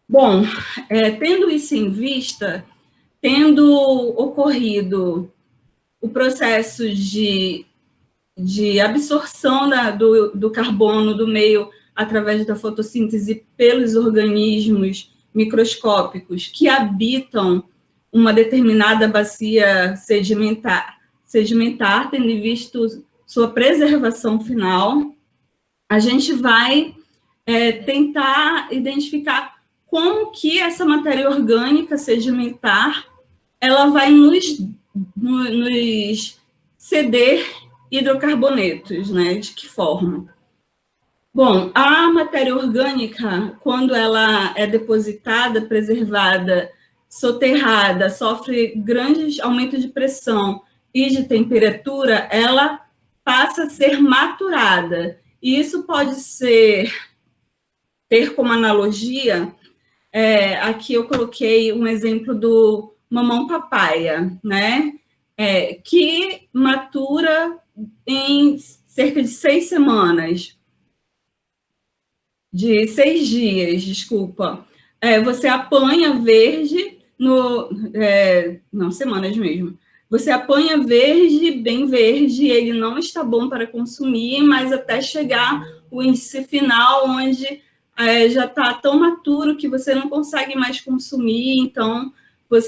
Bom, tendo isso em vista, tendo ocorrido o processo de absorção do carbono do meio através da fotossíntese pelos organismos microscópicos que habitam uma determinada bacia sedimentar, tendo em visto sua preservação final, a gente vai tentar identificar como que essa matéria orgânica sedimentar ela vai nos ceder hidrocarbonetos, né? De que forma? Bom, a matéria orgânica, quando ela é depositada, preservada, soterrada, sofre grandes aumentos de pressão e de temperatura, ela passa a ser maturada. E isso pode ter como analogia, aqui eu coloquei um exemplo do mamão papaya, né? Que matura em cerca de 6 semanas, de 6 dias, desculpa. Você apanha verde não, semanas mesmo. Você apanha verde, bem verde, ele não está bom para consumir, mas até chegar o índice final, onde já está tão maturo que você não consegue mais consumir. Então,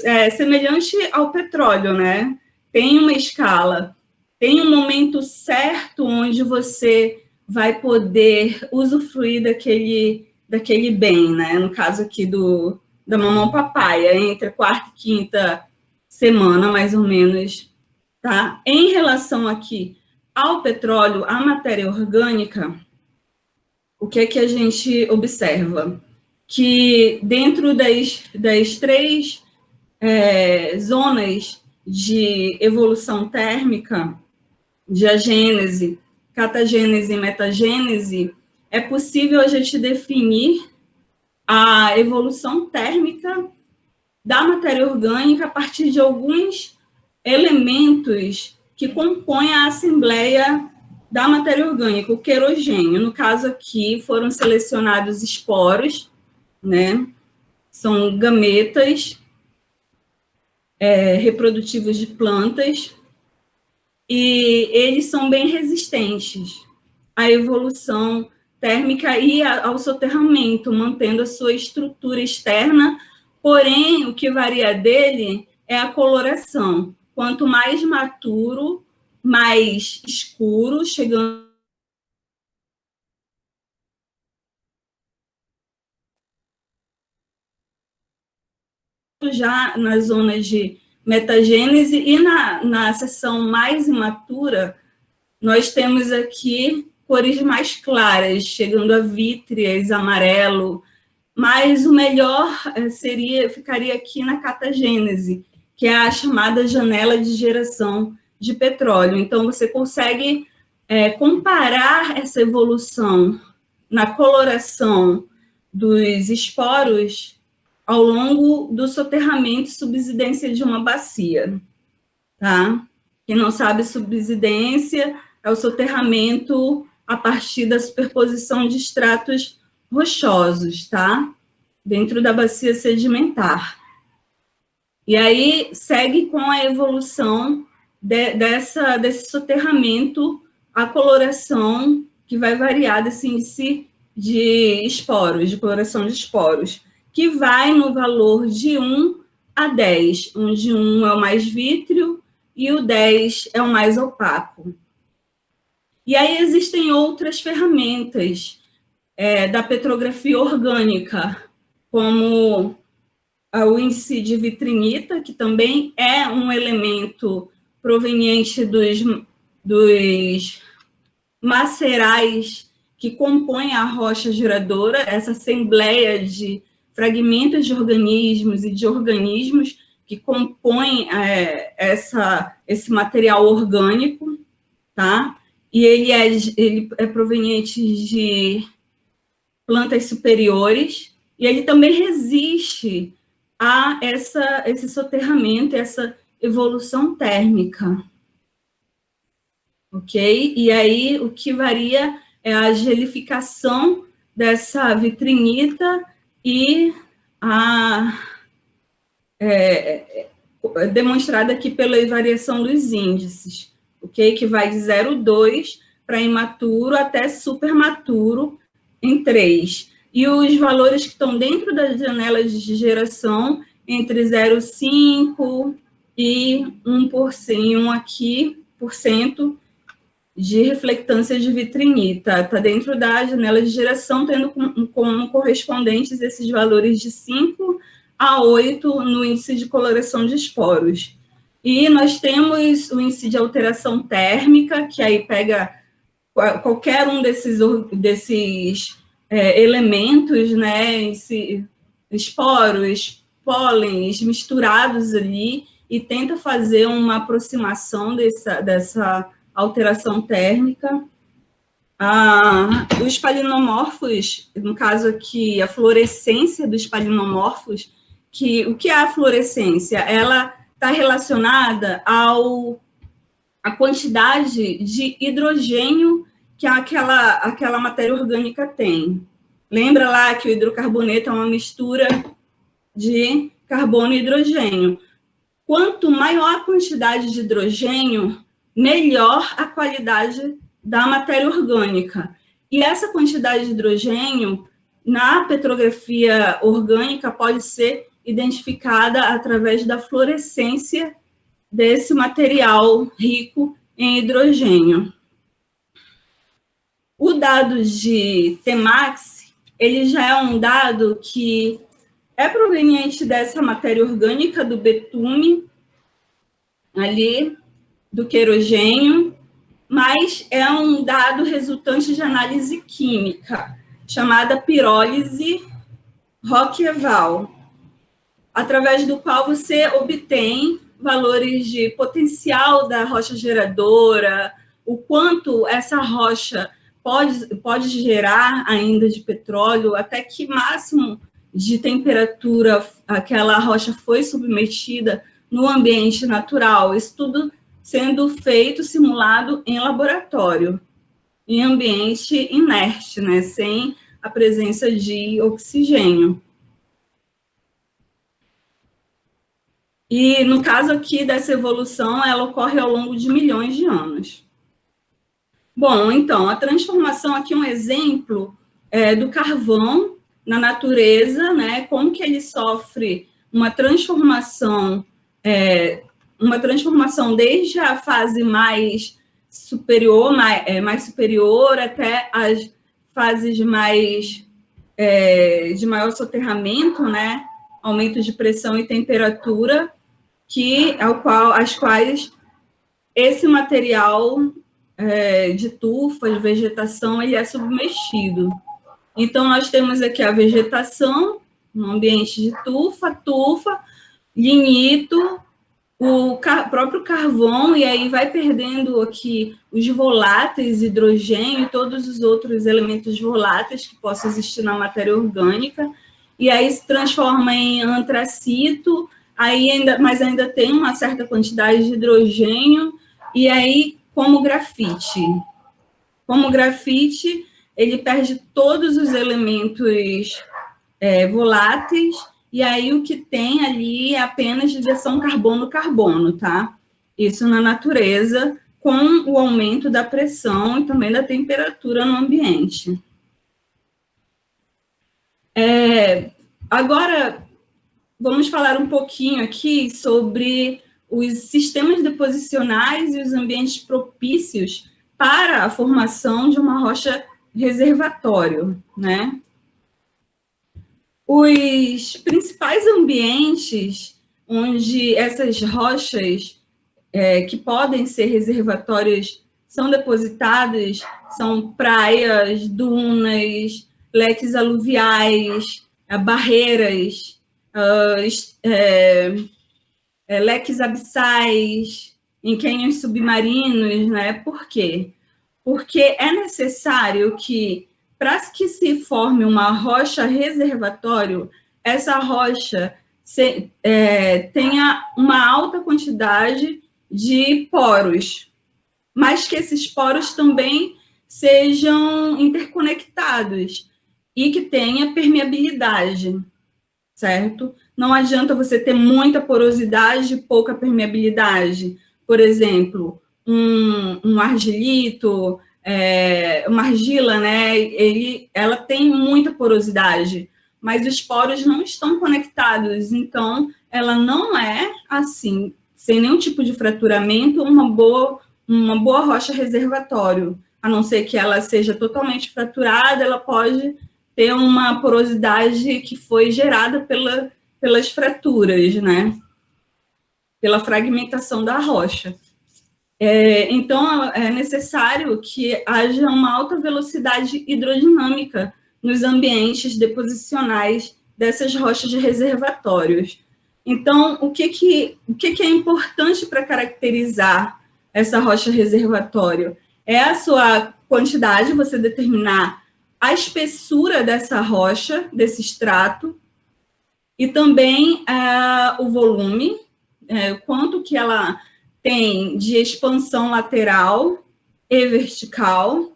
é semelhante ao petróleo, né? Tem uma escala, tem um momento certo onde você vai poder usufruir daquele bem, né? No caso aqui da mamão papaya, entre a quarta e quinta semana, mais ou menos, tá? Em relação aqui ao petróleo, à matéria orgânica, o que é que a gente observa? Que dentro das três zonas de evolução térmica, diagênese, catagênese e metagênese, é possível a gente definir a evolução térmica da matéria orgânica a partir de alguns elementos que compõem a assembleia da matéria orgânica, o querogênio. No caso aqui, foram selecionados esporos, né? São gametas reprodutivos de plantas, e eles são bem resistentes à evolução térmica e ao soterramento, mantendo a sua estrutura externa, porém, o que varia dele é a coloração. Quanto mais maturo, mais escuro, chegando já nas zonas de metagênese, e na seção mais imatura, nós temos aqui cores mais claras, chegando a vítreas, amarelo, mas o melhor ficaria aqui na catagênese, que é a chamada janela de geração de petróleo. Então, você consegue comparar essa evolução na coloração dos esporos ao longo do soterramento e subsidência de uma bacia, tá? Quem não sabe, subsidência é o soterramento a partir da superposição de estratos rochosos, tá? Dentro da bacia sedimentar. E aí segue com a evolução desse soterramento, a coloração que vai variar desse índice de esporos, de coloração de esporos, que vai no valor de 1 a 10, onde 1 é o mais vítreo e o 10 é o mais opaco. E aí existem outras ferramentas da petrografia orgânica, como o índice de vitrinita, que também é um elemento proveniente dos macerais que compõem a rocha geradora, essa assembleia de fragmentos de organismos e de organismos que compõem esse material orgânico, tá? E ele é proveniente de plantas superiores, e ele também resiste a esse soterramento, essa evolução térmica. Ok? E aí, o que varia é a gelificação dessa vitrinita e demonstrada aqui pela variação dos índices, ok? Que vai de 0,2 para imaturo até supermaturo em 3. E os valores que estão dentro das janelas de geração entre 0,5 e 1%, aqui, por cento de reflectância de vitrinita. Está dentro da janela de geração, tendo como correspondentes esses valores de 5 a 8 no índice de coloração de esporos. E nós temos o índice de alteração térmica, que aí pega qualquer um desses elementos, né, esporos, pólens misturados ali, e tenta fazer uma aproximação dessa alteração térmica. Os palinomorfos, no caso aqui, a fluorescência dos palinomorfos, o que é a fluorescência? Ela está relacionada à quantidade de hidrogênio que aquela matéria orgânica tem. Lembra lá que o hidrocarboneto é uma mistura de carbono e hidrogênio. Quanto maior a quantidade de hidrogênio, melhor a qualidade da matéria orgânica. E essa quantidade de hidrogênio, na petrografia orgânica, pode ser identificada através da fluorescência desse material rico em hidrogênio. O dado de Temax, ele já é um dado que é proveniente dessa matéria orgânica do betume, ali, do querogênio, mas é um dado resultante de análise química, chamada pirólise Roque-Eval, através do qual você obtém valores de potencial da rocha geradora, o quanto essa rocha pode gerar ainda de petróleo, até que máximo de temperatura aquela rocha foi submetida no ambiente natural. Isso tudo sendo feito, simulado em laboratório, em ambiente inerte, né, sem a presença de oxigênio. E, no caso aqui dessa evolução, ela ocorre ao longo de milhões de anos. Bom, então, a transformação aqui é um exemplo do carvão na natureza, né, como que ele sofre uma transformação desde a fase mais superior, mais superior, até as fases de maior soterramento, né, aumento de pressão e temperatura, as quais esse material de tufa, de vegetação, ele é submetido. Então, nós temos aqui a vegetação, no ambiente de tufa, lignito, o próprio carvão, e aí vai perdendo aqui os voláteis, hidrogênio e todos os outros elementos voláteis que possam existir na matéria orgânica, e aí se transforma em antracito, mas ainda tem uma certa quantidade de hidrogênio, e aí, como grafite, ele perde todos os elementos voláteis, e aí o que tem ali é apenas ligação carbono-carbono, tá? Isso na natureza, com o aumento da pressão e também da temperatura no ambiente. Agora, vamos falar um pouquinho aqui sobre os sistemas deposicionais e os ambientes propícios para a formação de uma rocha reservatório, né? Os principais ambientes onde essas rochas que podem ser reservatórios são depositadas são praias, dunas, leques aluviais, barreiras, leques abissais, em cânions submarinos, né? Por quê? Porque é necessário que, para que se forme uma rocha reservatório, essa rocha tenha uma alta quantidade de poros, mas que esses poros também sejam interconectados e que tenha permeabilidade. certo? Não adianta você ter muita porosidade e pouca permeabilidade. Por exemplo, um argilito, uma argila, né? Ela tem muita porosidade, mas os poros não estão conectados, então ela não é assim, sem nenhum tipo de fraturamento, uma boa rocha reservatório. A não ser que ela seja totalmente fraturada, ela pode ter uma porosidade que foi gerada pelas fraturas, né? Pela fragmentação da rocha. Então, é necessário que haja uma alta velocidade hidrodinâmica nos ambientes deposicionais dessas rochas de reservatórios. Então, o que é importante para caracterizar essa rocha reservatório? É a sua quantidade, você determinar a espessura dessa rocha, desse extrato, e também o volume, quanto que ela tem de expansão lateral e vertical.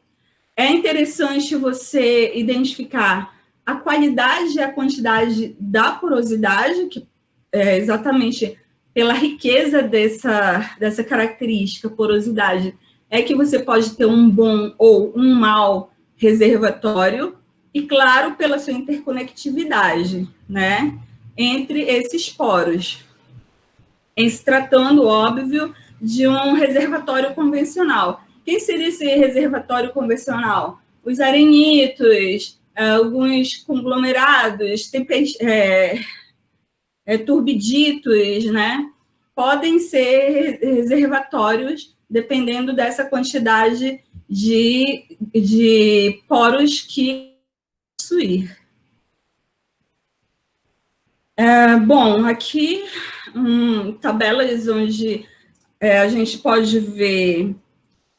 É interessante você identificar a qualidade e a quantidade da porosidade, que é exatamente pela riqueza dessa característica, porosidade, é que você pode ter um bom ou um mau reservatório, e, claro, pela sua interconectividade, né, entre esses poros. Em se tratando, óbvio, de um reservatório convencional. Quem seria esse reservatório convencional? Os arenitos, alguns conglomerados, turbiditos, né? Podem ser reservatórios dependendo dessa quantidade de poros que possuir. Bom, aqui tabelas onde a gente pode ver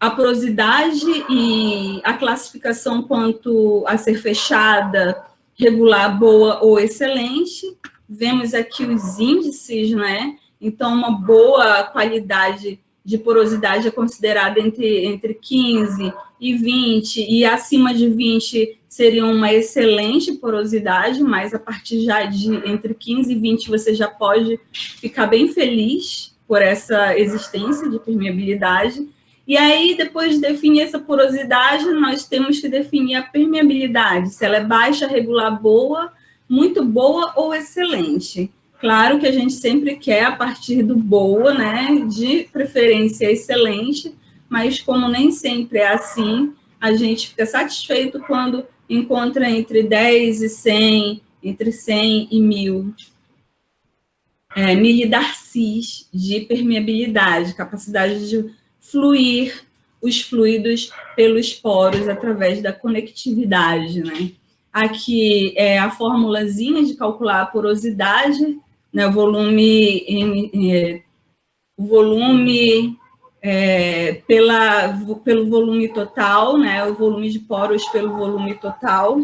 a porosidade e a classificação quanto a ser fechada, regular, boa ou excelente. Vemos aqui os índices, né? Então, uma boa qualidade de porosidade é considerada entre 15 e 20, e acima de 20 seria uma excelente porosidade, mas a partir já de entre 15 e 20 você já pode ficar bem feliz por essa existência de permeabilidade. E aí, depois de definir essa porosidade, nós temos que definir a permeabilidade, se ela é baixa, regular, boa, muito boa ou excelente. Claro que a gente sempre quer a partir do boa, né, de preferência excelente, mas como nem sempre é assim, a gente fica satisfeito quando encontra entre 10 e 100, entre 100 e 1000 milidarcis de permeabilidade, capacidade de fluir os fluidos pelos poros através da conectividade, né? Aqui é a formulazinha de calcular a porosidade, né? O volume pelo volume total, né? O volume de poros pelo volume total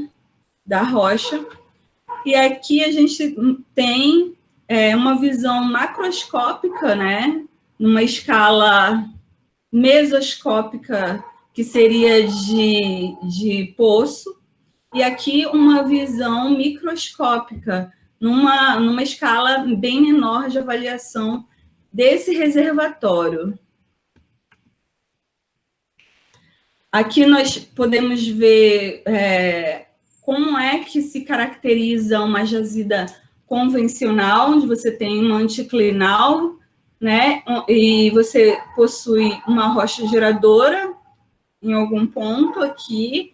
da rocha. E aqui a gente tem uma visão macroscópica, né? Numa escala mesoscópica, que seria de poço, e aqui uma visão microscópica, numa escala bem menor de avaliação desse reservatório. Aqui nós podemos ver como é que se caracteriza uma jazida convencional, onde você tem um anticlinal, né? E você possui uma rocha geradora em algum ponto aqui.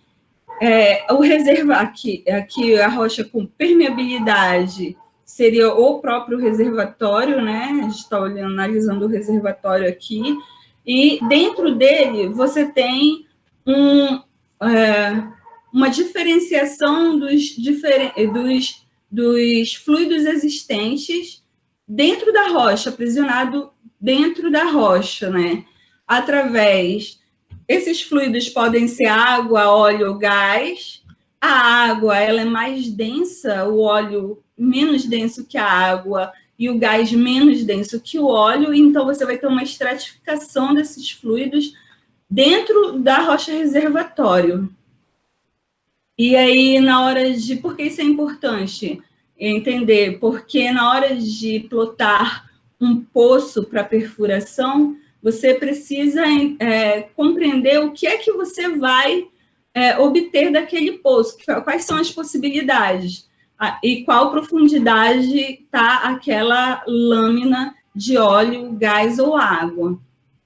Aqui a rocha com permeabilidade seria o próprio reservatório, né? A gente está analisando o reservatório aqui, e dentro dele você tem uma diferenciação dos fluidos existentes dentro da rocha, aprisionado dentro da rocha, né? Esses fluidos podem ser água, óleo ou gás. A água, ela é mais densa, o óleo menos denso que a água e o gás menos denso que o óleo, então você vai ter uma estratificação desses fluidos dentro da rocha reservatório. E aí, na hora de... Por que isso é importante? entender, porque na hora de plotar um poço para perfuração, você precisa compreender o que é que você vai obter daquele poço, quais são as possibilidades, e qual profundidade está aquela lâmina de óleo, gás ou água.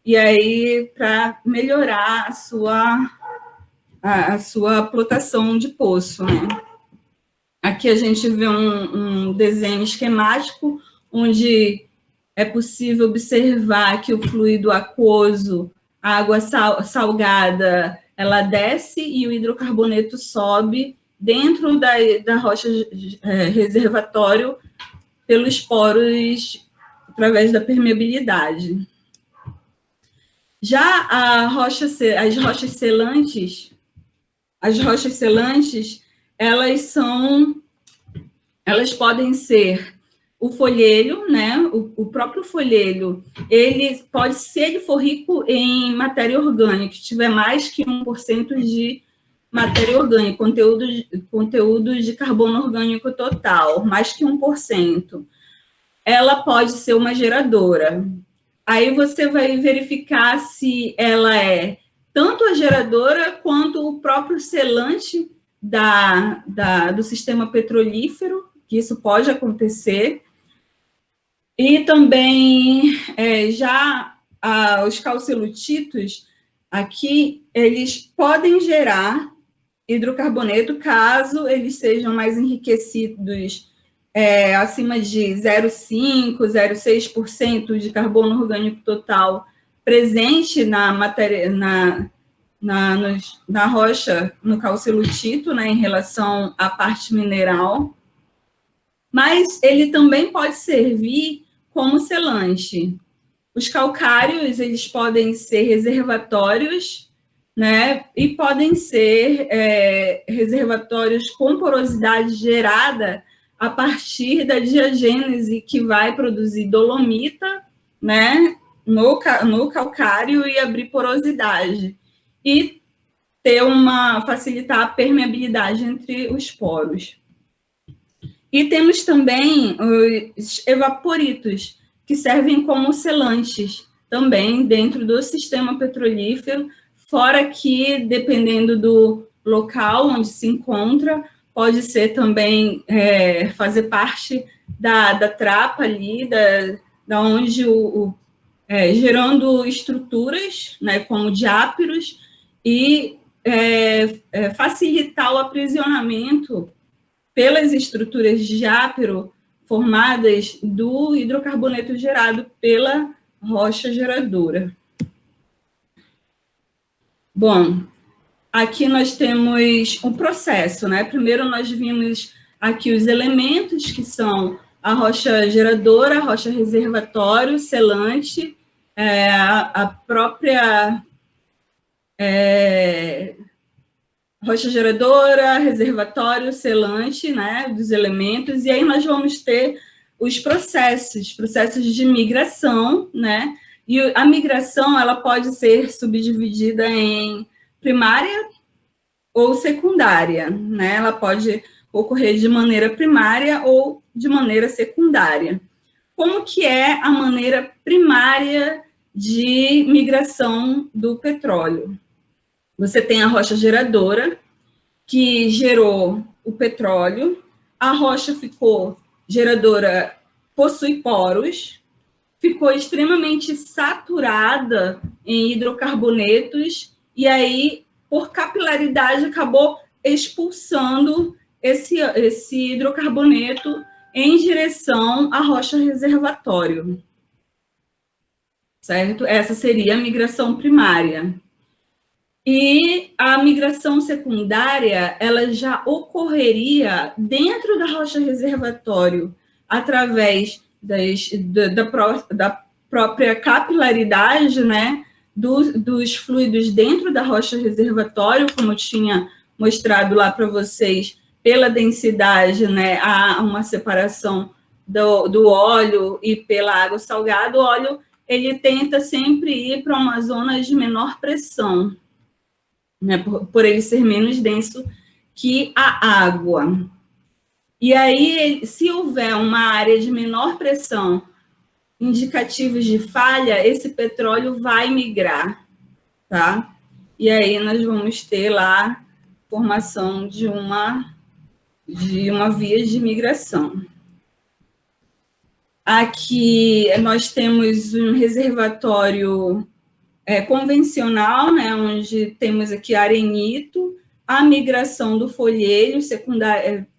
E aí, para melhorar a sua plotação de poço, né? Aqui a gente vê um desenho esquemático, onde é possível observar que o fluido aquoso, a água salgada, ela desce e o hidrocarboneto sobe dentro da rocha reservatório pelos poros, através da permeabilidade. Já as rochas selantes, elas podem ser o folhelho, né? O próprio folhelho, ele pode, se ele for rico em matéria orgânica, tiver mais que 1% de matéria orgânica, conteúdo de carbono orgânico total, mais que 1%, ela pode ser uma geradora. Aí você vai verificar se ela é tanto a geradora quanto o próprio selante do sistema petrolífero, que isso pode acontecer. E também os calcelutitos, aqui, eles podem gerar hidrocarboneto caso eles sejam mais enriquecidos acima de 0,5%, 0,6% de carbono orgânico total presente na matéria, na rocha, no calcelutito, né, em relação à parte mineral. Mas ele também pode servir como selante. Os calcários, eles podem ser reservatórios, né, e podem ser reservatórios com porosidade gerada a partir da diagênese, que vai produzir dolomita, né, no calcário e abrir porosidade. E facilitar a permeabilidade entre os poros. E temos também os evaporitos, que servem como selantes também dentro do sistema petrolífero, fora que, dependendo do local onde se encontra, pode ser também fazer parte da trapa ali, da onde gerando estruturas, né, como diápiros, e facilitar o aprisionamento pelas estruturas de diápiro formadas do hidrocarboneto gerado pela rocha geradora. Bom, aqui nós temos um processo, né? Primeiro nós vimos aqui os elementos, que são a rocha geradora, a rocha reservatório, selante, a própria rocha geradora, reservatório, selante, né, dos elementos, e aí nós vamos ter os processos de migração, né, e a migração, ela pode ser subdividida em primária ou secundária, né, ela pode ocorrer de maneira primária ou de maneira secundária. Como que é a maneira primária de migração do petróleo? Você tem a rocha geradora, que gerou o petróleo, a rocha ficou geradora, possui poros, ficou extremamente saturada em hidrocarbonetos, e aí, por capilaridade, acabou expulsando esse hidrocarboneto em direção à rocha reservatório. Certo? Essa seria a migração primária. E a migração secundária, ela já ocorreria dentro da rocha reservatório, através da própria capilaridade, né, dos fluidos dentro da rocha reservatório, como eu tinha mostrado lá para vocês, pela densidade, né, há uma separação do óleo e pela água salgada. O óleo, ele tenta sempre ir para uma zona de menor pressão, né, por ele ser menos denso que a água. E aí, se houver uma área de menor pressão, indicativos de falha, esse petróleo vai migrar, tá? E aí nós vamos ter lá formação de uma via de migração. Aqui nós temos um reservatório convencional, né, onde temos aqui arenito, a migração do folhelho,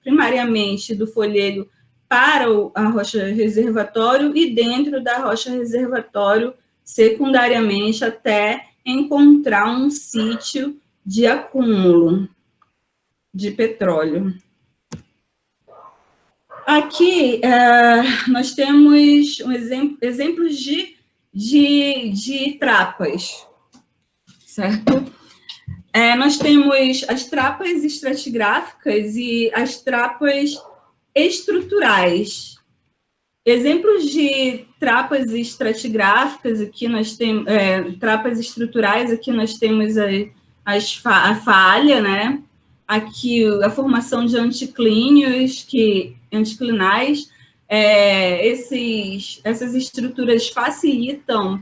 primariamente do folhelho para a rocha reservatório e dentro da rocha reservatório, secundariamente, até encontrar um sítio de acúmulo de petróleo. Aqui nós temos exemplos de trapas, certo? Nós temos as trapas estratigráficas e as trapas estruturais. Exemplos de trapas estratigráficas, aqui nós temos trapas estruturais, aqui nós temos a falha, né? Aqui a formação de anticlínios, anticlinais. Essas estruturas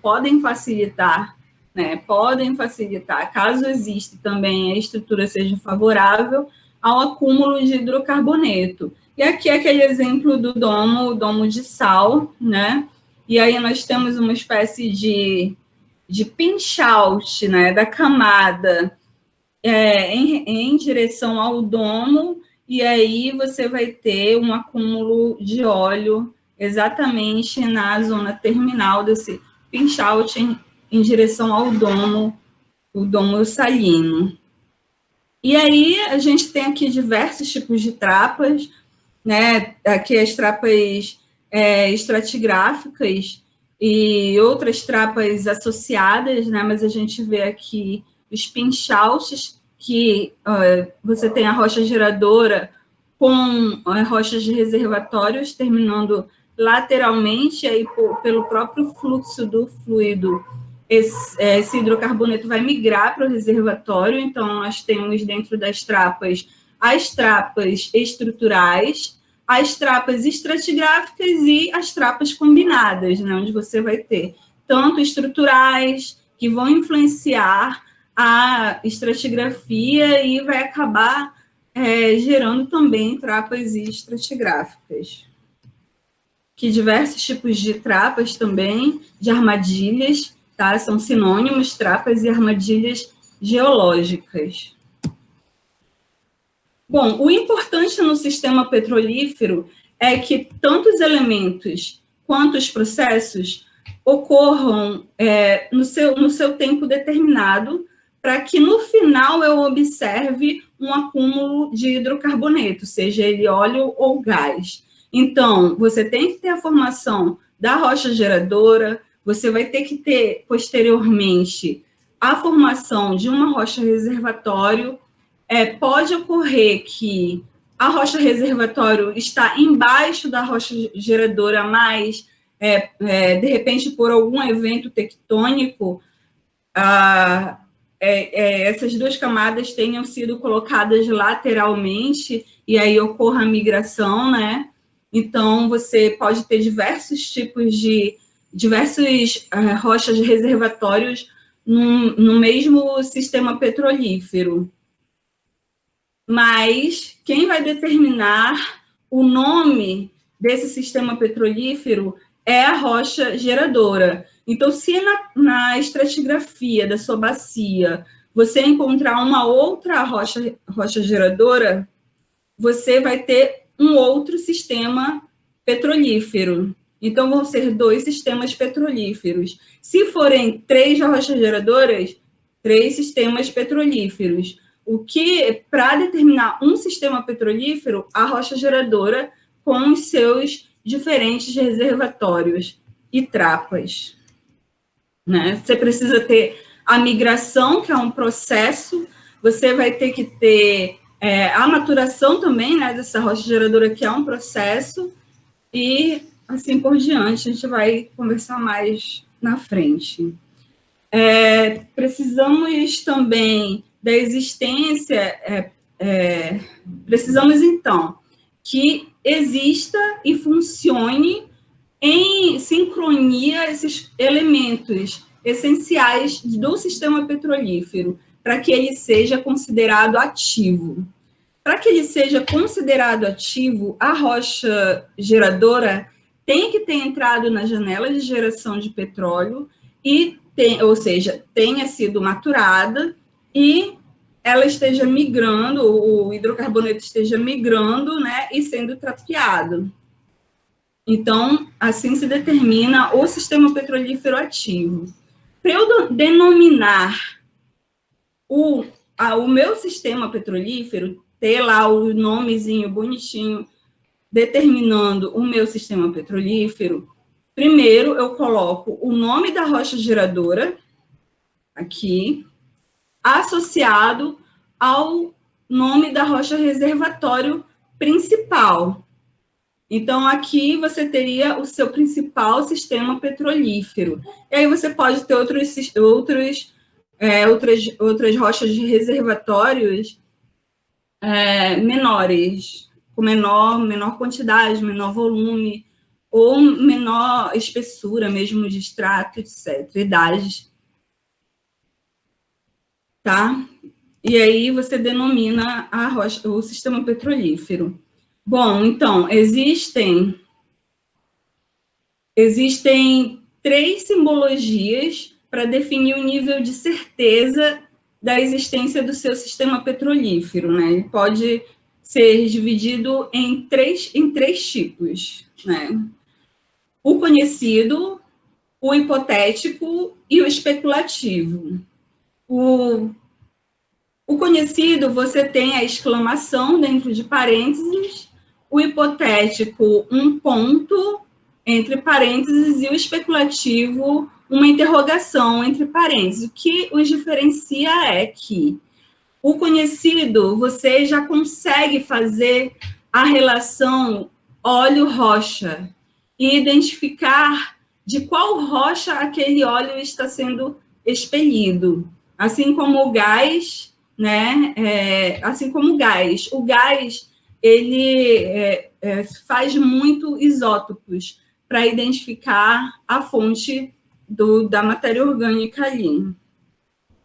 podem facilitar, né? Podem facilitar, caso exista também a estrutura seja favorável ao acúmulo de hidrocarboneto. E aqui é aquele exemplo do domo de sal, né? E aí nós temos uma espécie de pinch out, né, da camada em direção ao domo, e aí você vai ter um acúmulo de óleo exatamente na zona terminal desse pinch out em direção ao domo, o domo salino. E aí a gente tem aqui diversos tipos de trapas, né? Aqui as trapas estratigráficas e outras trapas associadas, né? Mas a gente vê aqui os pinch-outs, que você tem a rocha geradora com rochas de reservatórios terminando lateralmente, aí pelo próprio fluxo do fluido, esse hidrocarboneto vai migrar para o reservatório. Então, nós temos dentro das trapas as trapas estruturais, as trapas estratigráficas e as trapas combinadas, né, onde você vai ter tanto estruturais, que vão influenciar a estratigrafia e vai acabar gerando também trapas estratigráficas. Que diversos tipos de trapas também, de armadilhas, tá? São sinônimos, trapas e armadilhas geológicas. Bom, o importante no sistema petrolífero é que tanto os elementos quanto os processos ocorram no seu tempo determinado, para que no final eu observe um acúmulo de hidrocarboneto, seja ele óleo ou gás. Então, você tem que ter a formação da rocha geradora, você vai ter que ter, posteriormente, a formação de uma rocha reservatório. Pode ocorrer que a rocha reservatório está embaixo da rocha geradora, mas, de repente, por algum evento tectônico, essas duas camadas tenham sido colocadas lateralmente e aí ocorra a migração, né? Então, você pode ter diversos rochas de reservatórios no mesmo sistema petrolífero. Mas quem vai determinar o nome desse sistema petrolífero é a rocha geradora. Então, se na estratigrafia da sua bacia você encontrar uma outra rocha geradora, você vai ter um outro sistema petrolífero. Então, vão ser 2 sistemas petrolíferos. Se forem 3 rochas geradoras, 3 sistemas petrolíferos. O que, para determinar um sistema petrolífero, a rocha geradora com os seus diferentes reservatórios e trapas. Né? Você precisa ter a migração, que é um processo, você vai ter que ter a maturação também, né, dessa rocha geradora, que é um processo, e assim por diante, a gente vai conversar mais na frente. Precisamos também da existência, precisamos, então, que exista e funcione em sincronia esses elementos essenciais do sistema petrolífero, para que ele seja considerado ativo. Para que ele seja considerado ativo, a rocha geradora tem que ter entrado na janela de geração de petróleo, ou seja, tenha sido maturada e ela esteja migrando, o hidrocarboneto esteja migrando, né, e sendo trapeado. Então, assim se determina o sistema petrolífero ativo. Para eu denominar o meu sistema petrolífero, ter lá o nomezinho bonitinho determinando o meu sistema petrolífero, primeiro eu coloco o nome da rocha geradora aqui, associado ao nome da rocha reservatório principal. Então, aqui você teria o seu principal sistema petrolífero. E aí você pode ter outras rochas de reservatórios menores, com menor quantidade, menor volume, ou menor espessura mesmo de extrato, etc., idades. Tá? E aí você denomina a rocha, o sistema petrolífero. Bom, então, existem 3 simbologias para definir o nível de certeza da existência do seu sistema petrolífero, né? Ele pode ser dividido em três tipos, né? O conhecido, o hipotético e o especulativo. O conhecido, você tem a exclamação dentro de parênteses, o hipotético, um ponto entre parênteses, e o especulativo, uma interrogação entre parênteses. O que os diferencia é que o conhecido, você já consegue fazer a relação óleo-rocha e identificar de qual rocha aquele óleo está sendo expelido. Assim como o gás, né? Assim como o gás. O gás, ele faz muito isótopos para identificar a fonte da matéria orgânica ali.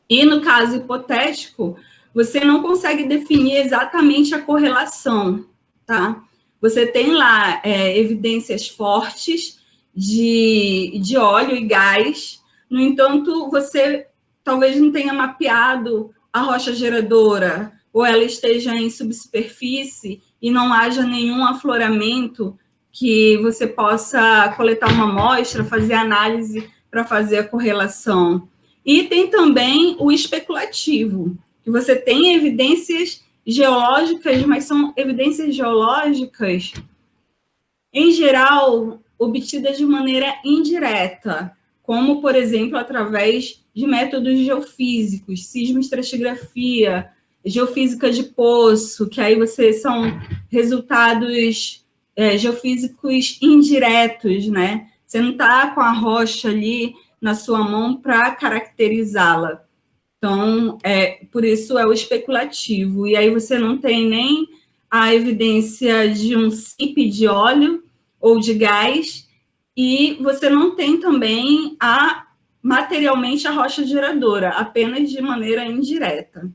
E no caso hipotético, você não consegue definir exatamente a correlação, tá? Você tem lá evidências fortes de óleo e gás, no entanto, você talvez não tenha mapeado a rocha geradora, ou ela esteja em subsuperfície e não haja nenhum afloramento que você possa coletar uma amostra, fazer análise para fazer a correlação. E tem também o especulativo, que você tem evidências geológicas, mas são evidências geológicas, em geral, obtidas de maneira indireta, como, por exemplo, através de métodos geofísicos, sismoestratigrafia, geofísica de poço, que aí são resultados geofísicos indiretos, né? Você não está com a rocha ali na sua mão para caracterizá-la. Então, por isso é o especulativo. E aí você não tem nem a evidência de um CIP de óleo ou de gás, e você não tem também materialmente a rocha geradora, apenas de maneira indireta.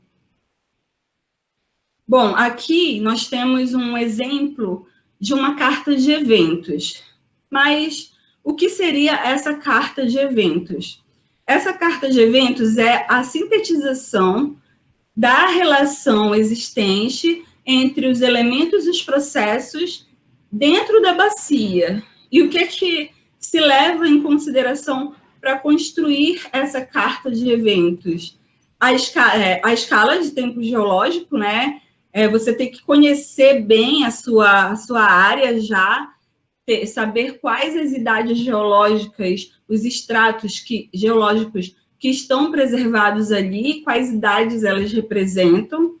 Bom, aqui nós temos um exemplo de uma carta de eventos. Mas o que seria essa carta de eventos? Essa carta de eventos é a sintetização da relação existente entre os elementos e os processos dentro da bacia. E o que é que se leva em consideração para construir essa carta de eventos? A escala de tempo geológico, né? Você tem que conhecer bem a sua área já, saber quais as idades geológicas, os estratos geológicos que estão preservados ali, quais idades elas representam,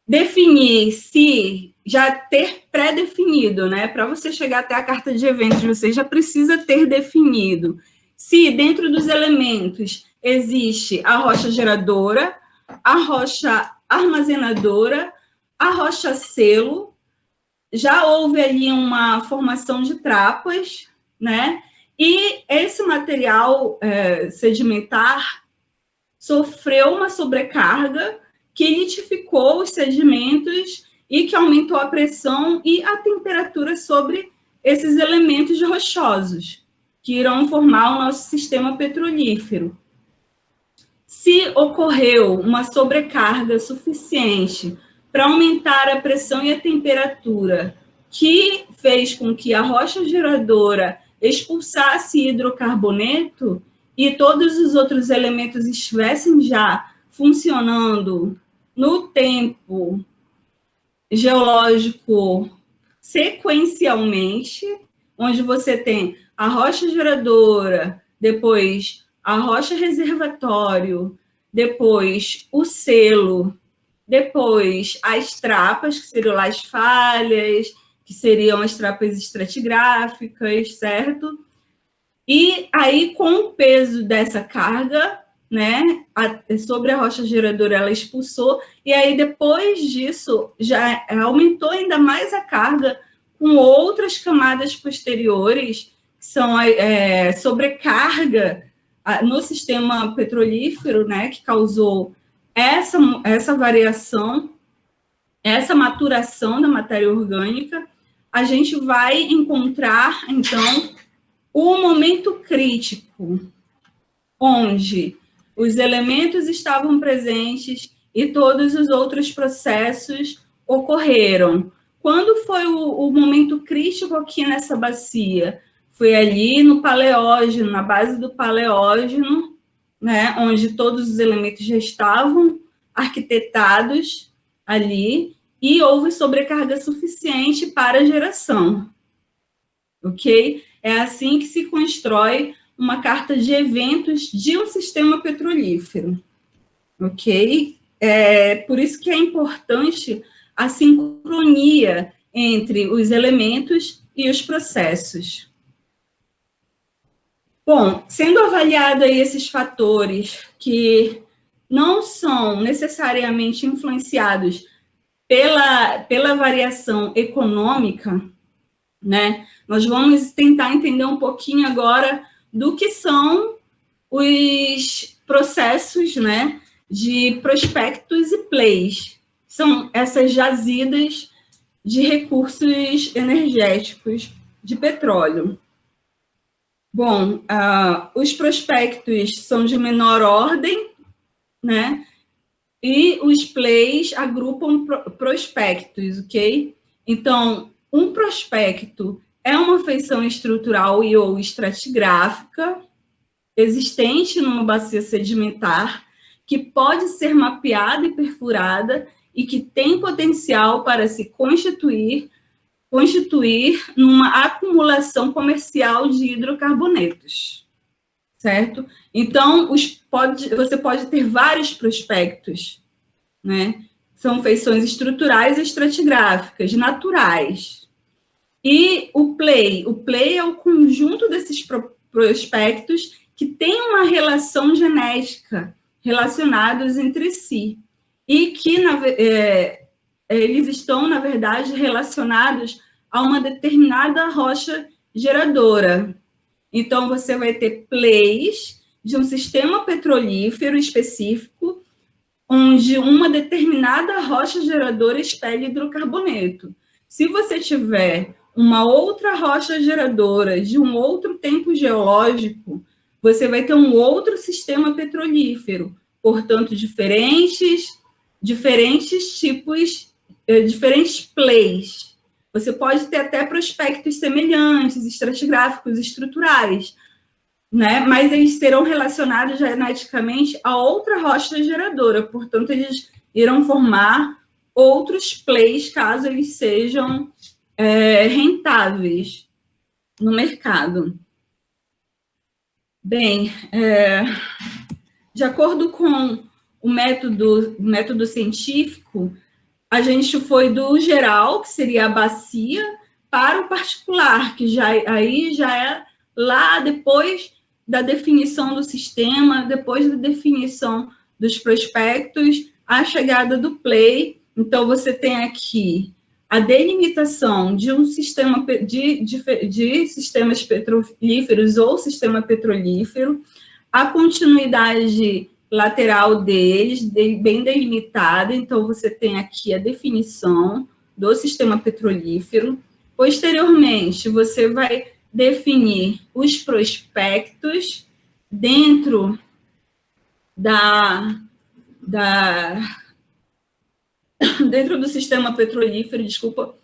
definir se já ter pré-definido, né? Para você chegar até a carta de eventos, você já precisa ter definido se dentro dos elementos existe a rocha geradora, a rocha armazenadora, a rocha selo, já houve ali uma formação de trapas, né? E esse material sedimentar sofreu uma sobrecarga que litificou os sedimentos e que aumentou a pressão e a temperatura sobre esses elementos rochosos que irão formar o nosso sistema petrolífero. Se ocorreu uma sobrecarga suficiente para aumentar a pressão e a temperatura, que fez com que a rocha geradora expulsasse hidrocarboneto e todos os outros elementos estivessem já funcionando no tempo geológico sequencialmente, onde você tem a rocha geradora, depois a rocha reservatório, depois o selo, depois as trapas, que seriam as falhas, que seriam as trapas estratigráficas, certo? E aí, com o peso dessa carga, né, sobre a rocha geradora, ela expulsou, e aí depois disso já aumentou ainda mais a carga com outras camadas posteriores, que são a sobrecarga no sistema petrolífero, né, que causou essa variação, essa maturação da matéria orgânica. A gente vai encontrar, então, o momento crítico, onde os elementos estavam presentes e todos os outros processos ocorreram. Quando foi o momento crítico aqui nessa bacia? Foi ali no Paleógeno, na base do Paleógeno, né, onde todos os elementos já estavam arquitetados ali e houve sobrecarga suficiente para a geração. Ok? É assim que se constrói uma carta de eventos de um sistema petrolífero. Ok? Por isso que é importante a sincronia entre os elementos e os processos. Bom, sendo avaliado aí esses fatores que não são necessariamente influenciados pela variação econômica, né? Nós vamos tentar entender um pouquinho agora do que são os processos, né, de prospectos e plays. São essas jazidas de recursos energéticos de petróleo. Bom, os prospectos são de menor ordem, né? E os plays agrupam prospectos, ok? Então, um prospecto é uma feição estrutural e ou estratigráfica existente numa bacia sedimentar que pode ser mapeada e perfurada e que tem potencial para se constituir numa acumulação comercial de hidrocarbonetos, certo? Então, você pode ter vários prospectos, né? São feições estruturais e estratigráficas, naturais. E o play é o conjunto desses prospectos que tem uma relação genética relacionados entre si e que eles estão, na verdade, relacionados a uma determinada rocha geradora. Então, você vai ter plays de um sistema petrolífero específico, onde uma determinada rocha geradora expele hidrocarboneto. Se você tiver uma outra rocha geradora de um outro tempo geológico, você vai ter um outro sistema petrolífero, portanto, diferentes tipos, diferentes plays. Você pode ter até prospectos semelhantes, estratigráficos, estruturais, né? Mas eles serão relacionados geneticamente a outra rocha geradora, portanto, eles irão formar outros plays caso eles sejam rentáveis no mercado. Bem, de acordo com o método científico, a gente foi do geral, que seria a bacia, para o particular, que já é lá depois da definição do sistema, depois da definição dos prospectos, a chegada do play. Então, você tem aqui a delimitação de um sistema de sistemas petrolíferos ou sistema petrolífero, a continuidade lateral deles, bem delimitada, então você tem aqui a definição do sistema petrolífero. Posteriormente, você vai definir os prospectos dentro dentro do sistema petrolífero, desculpa,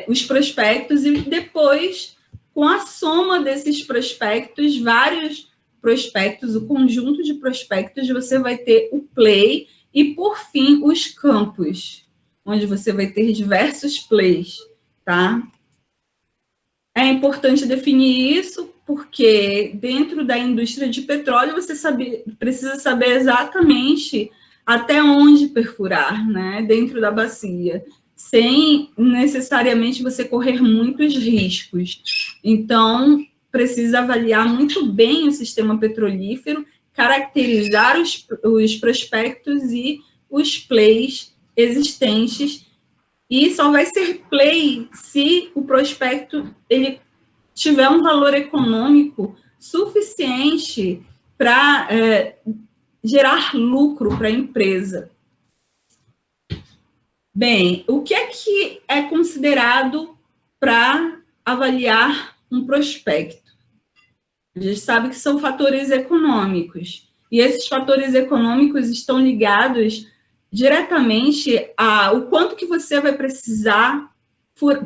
os prospectos, e depois, com a soma desses prospectos, vários prospectos, o conjunto de prospectos, você vai ter o play e, por fim, os campos, onde você vai ter diversos plays, tá? É importante definir isso, porque dentro da indústria de petróleo, você precisa saber exatamente até onde perfurar, né, dentro da bacia, sem necessariamente você correr muitos riscos. Então, precisa avaliar muito bem o sistema petrolífero, caracterizar os prospectos e os plays existentes, e só vai ser play se o prospecto ele tiver um valor econômico suficiente para gerar lucro para a empresa. Bem, o que é considerado para avaliar um prospecto? A gente sabe que são fatores econômicos, e esses fatores econômicos estão ligados diretamente ao quanto que você vai precisar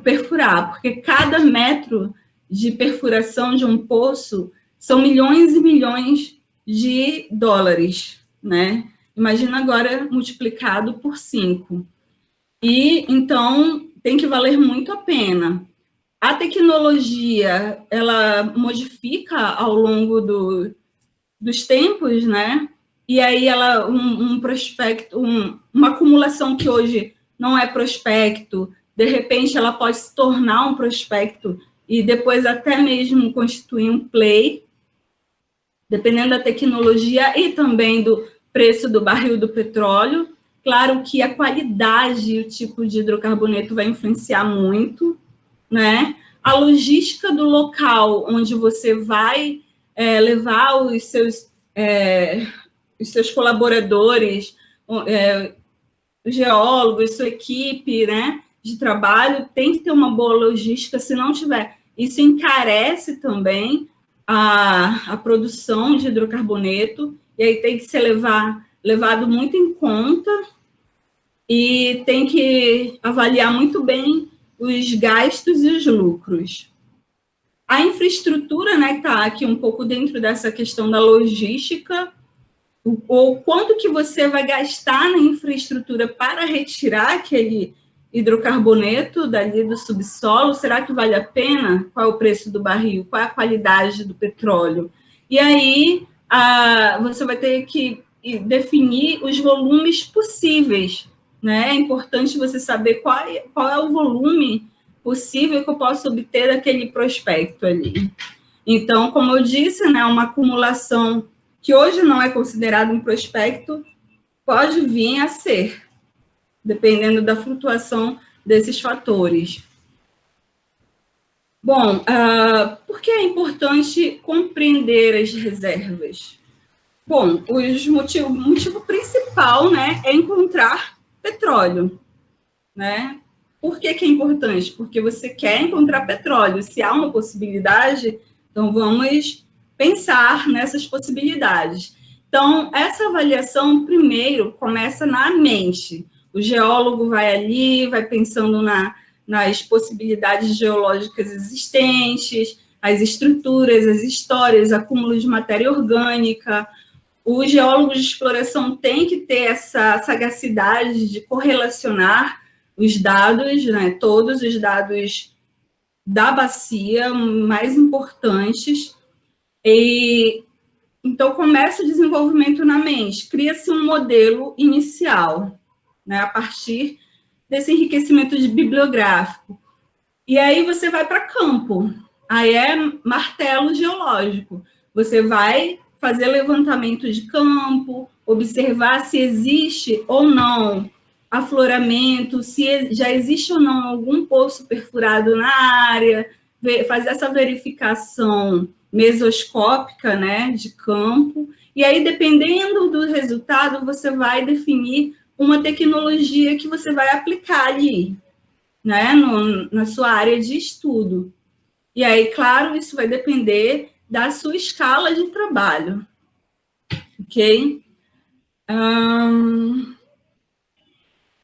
perfurar, porque cada metro de perfuração de um poço são milhões e milhões de dólares, né? Imagina agora multiplicado por 5. E, então, tem que valer muito a pena. A tecnologia, ela modifica ao longo dos tempos, né? E aí, um prospecto, uma acumulação que hoje não é prospecto, de repente, ela pode se tornar um prospecto e depois até mesmo constituir um play, dependendo da tecnologia e também do preço do barril do petróleo. Claro que a qualidade e o tipo de hidrocarboneto vai influenciar muito, né? A logística do local onde você vai levar os seus colaboradores, os geólogos, sua equipe, né, de trabalho, tem que ter uma boa logística. Se não tiver, isso encarece também a produção de hidrocarboneto, e aí tem que ser levado muito em conta, e tem que avaliar muito bem os gastos e os lucros. A infraestrutura, né, está aqui um pouco dentro dessa questão da logística, ou quanto que você vai gastar na infraestrutura para retirar aquele hidrocarboneto dali do subsolo, será que vale a pena? Qual é o preço do barril? Qual é a qualidade do petróleo? E aí, você vai ter que definir os volumes possíveis, né? É importante você saber qual é o volume possível que eu posso obter daquele prospecto ali. Então, como eu disse, né, uma acumulação que hoje não é considerado um prospecto, pode vir a ser, dependendo da flutuação desses fatores. Bom, por que é importante compreender as reservas? Bom, o motivo principal, né, é encontrar petróleo, né? Por que é importante? Porque você quer encontrar petróleo. Se há uma possibilidade, então vamos pensar nessas possibilidades. Então, essa avaliação, primeiro, começa na mente. O geólogo vai ali, vai pensando nas possibilidades geológicas existentes, as estruturas, as histórias, acúmulo de matéria orgânica. Os geólogos de exploração têm que ter essa sagacidade de correlacionar os dados, né, todos os dados da bacia mais importantes. E então começa o desenvolvimento na mente, cria-se um modelo inicial, né, a partir desse enriquecimento bibliográfico. E aí você vai para campo, aí é martelo geológico. Você vai fazer levantamento de campo, observar se existe ou não afloramento, se já existe ou não algum poço perfurado na área, fazer essa verificação mesoscópica, né, de campo, e aí, dependendo do resultado, você vai definir uma tecnologia que você vai aplicar ali, né, na sua área de estudo. E aí, claro, isso vai depender da sua escala de trabalho, ok?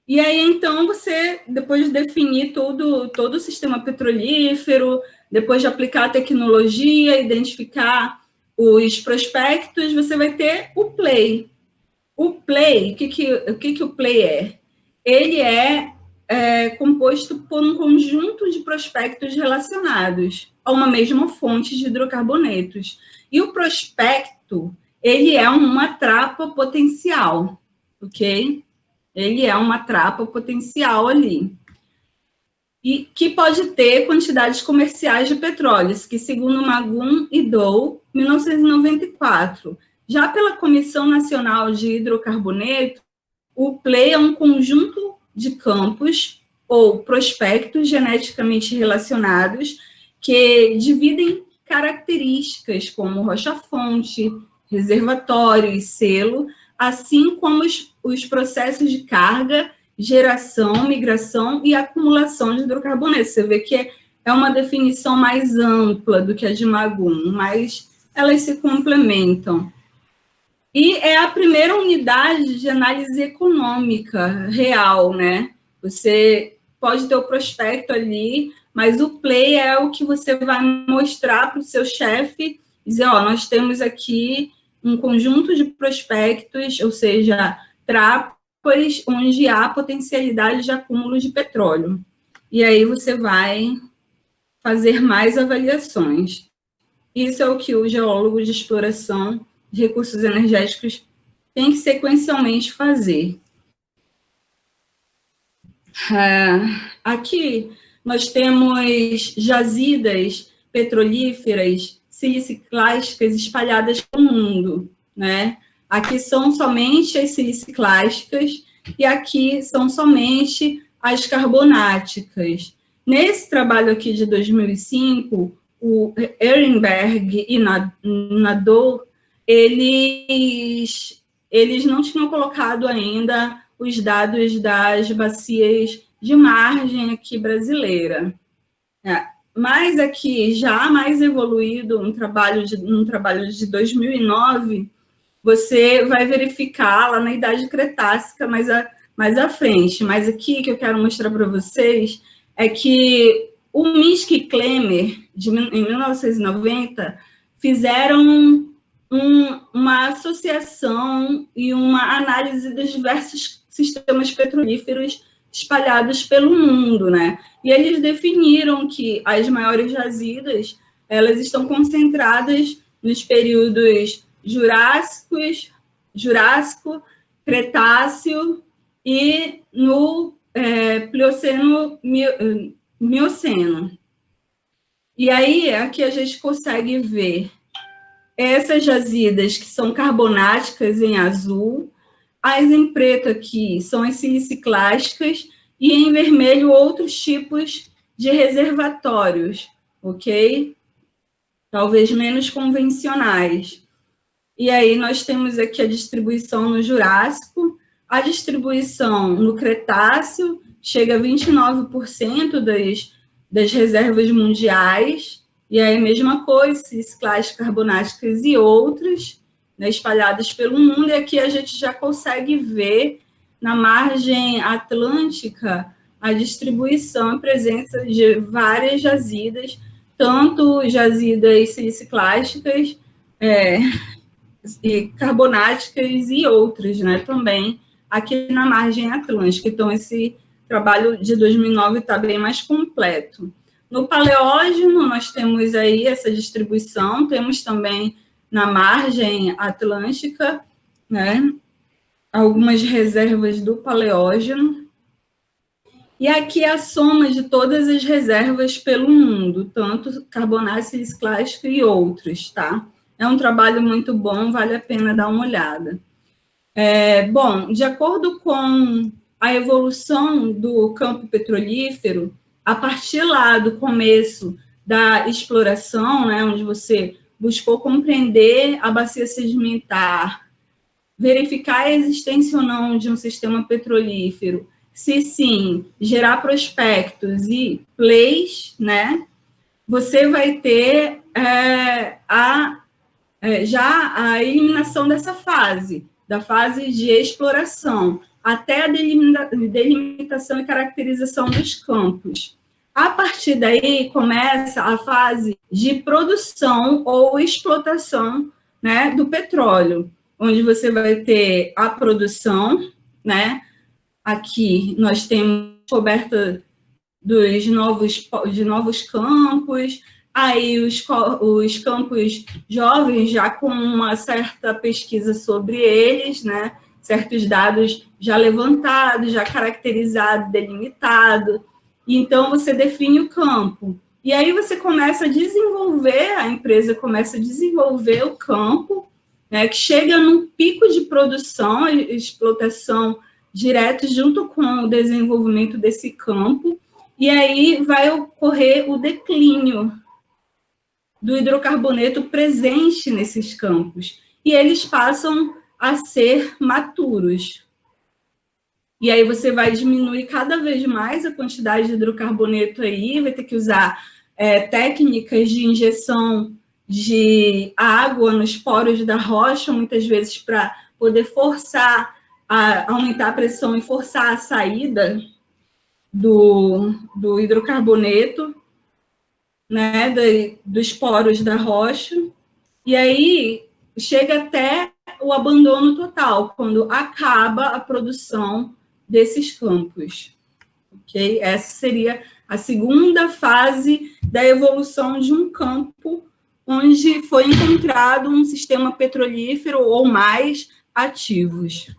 E aí, então, você, depois de definir todo o sistema petrolífero, depois de aplicar a tecnologia, identificar os prospectos, você vai ter o play. O play, o que o play é? Ele é composto por um conjunto de prospectos relacionados a uma mesma fonte de hidrocarbonetos. E o prospecto, ele é uma trapa potencial, ok? Ele é uma trapa potencial ali. E que pode ter quantidades comerciais de petróleo, que segundo Magum e Dow, 1994. Já pela Comissão Nacional de Hidrocarbonetos, o play é um conjunto de campos ou prospectos geneticamente relacionados que dividem características como rocha-fonte, reservatório e selo, assim como os processos de carga, geração, migração e acumulação de hidrocarbonetos. Você vê que é uma definição mais ampla do que a de Magum, mas elas se complementam. E é a primeira unidade de análise econômica real, né? Você pode ter o prospecto ali, mas o play é o que você vai mostrar para o seu chefe, dizer, ó, nós temos aqui um conjunto de prospectos, ou seja, trapas onde há potencialidade de acúmulo de petróleo. E aí você vai fazer mais avaliações. Isso é o que o geólogo de exploração de recursos energéticos tem que sequencialmente fazer. Aqui nós temos jazidas petrolíferas siliciclásticas espalhadas pelo mundo, né? Aqui são somente as siliciclásticas e aqui são somente as carbonáticas. Nesse trabalho aqui de 2005, o Ehrenberg e Nadeau, eles não tinham colocado ainda os dados das bacias de margem aqui brasileira. Mas aqui, já mais evoluído, um trabalho de 2009, você vai verificar lá na Idade Cretácica mais à frente. Mas aqui, que eu quero mostrar para vocês, é que o Minsk e Klemer, em 1990, fizeram uma associação e uma análise dos diversos sistemas petrolíferos espalhados pelo mundo, né? E eles definiram que as maiores jazidas, elas estão concentradas nos períodos Jurássico, Cretáceo e no Plioceno, Mioceno. E aí, aqui a gente consegue ver essas jazidas que são carbonáticas em azul, as em preto aqui são as siliciclásticas e em vermelho outros tipos de reservatórios, ok? Talvez menos convencionais. E aí nós temos aqui a distribuição no Jurássico, a distribuição no Cretáceo chega a 29% das reservas mundiais, e aí a mesma coisa, siliciclásticas, carbonáticas e outras, né, espalhadas pelo mundo, e aqui a gente já consegue ver na margem atlântica a distribuição e presença de várias jazidas, tanto jazidas siliciclásticas, e carbonáticas e outras, né, também aqui na margem atlântica. Então, esse trabalho de 2009 está bem mais completo. No Paleógeno, nós temos aí essa distribuição, temos também na margem atlântica, né, algumas reservas do Paleógeno. E aqui a soma de todas as reservas pelo mundo, tanto carbonato, siliciclástico e outros, tá? É um trabalho muito bom, vale a pena dar uma olhada. Bom, de acordo com a evolução do campo petrolífero, a partir lá do começo da exploração, né, onde você buscou compreender a bacia sedimentar, verificar a existência ou não de um sistema petrolífero, se sim, gerar prospectos e plays, né, você vai ter já a eliminação dessa fase, da fase de exploração, até a delimitação e caracterização dos campos. A partir daí, começa a fase de produção ou explotação, né, do petróleo, onde você vai ter a produção, né? Aqui nós temos descoberta de novos campos, aí os campos jovens já com uma certa pesquisa sobre eles, né? Certos dados já levantados, já caracterizados, delimitados. Então, você define o campo. E aí você começa a desenvolver, a empresa começa a desenvolver o campo, né, que chega num pico de produção e explotação direto junto com o desenvolvimento desse campo, e aí vai ocorrer o declínio do hidrocarboneto presente nesses campos, e eles passam a ser maturos. E aí você vai diminuir cada vez mais a quantidade de hidrocarboneto aí, vai ter que usar técnicas de injeção de água nos poros da rocha, muitas vezes para poder forçar, aumentar a pressão e forçar a saída do hidrocarboneto, né, dos poros da rocha. E aí chega até o abandono total, quando acaba a produção desses campos. Okay? Essa seria a segunda fase da evolução de um campo onde foi encontrado um sistema petrolífero ou mais ativos.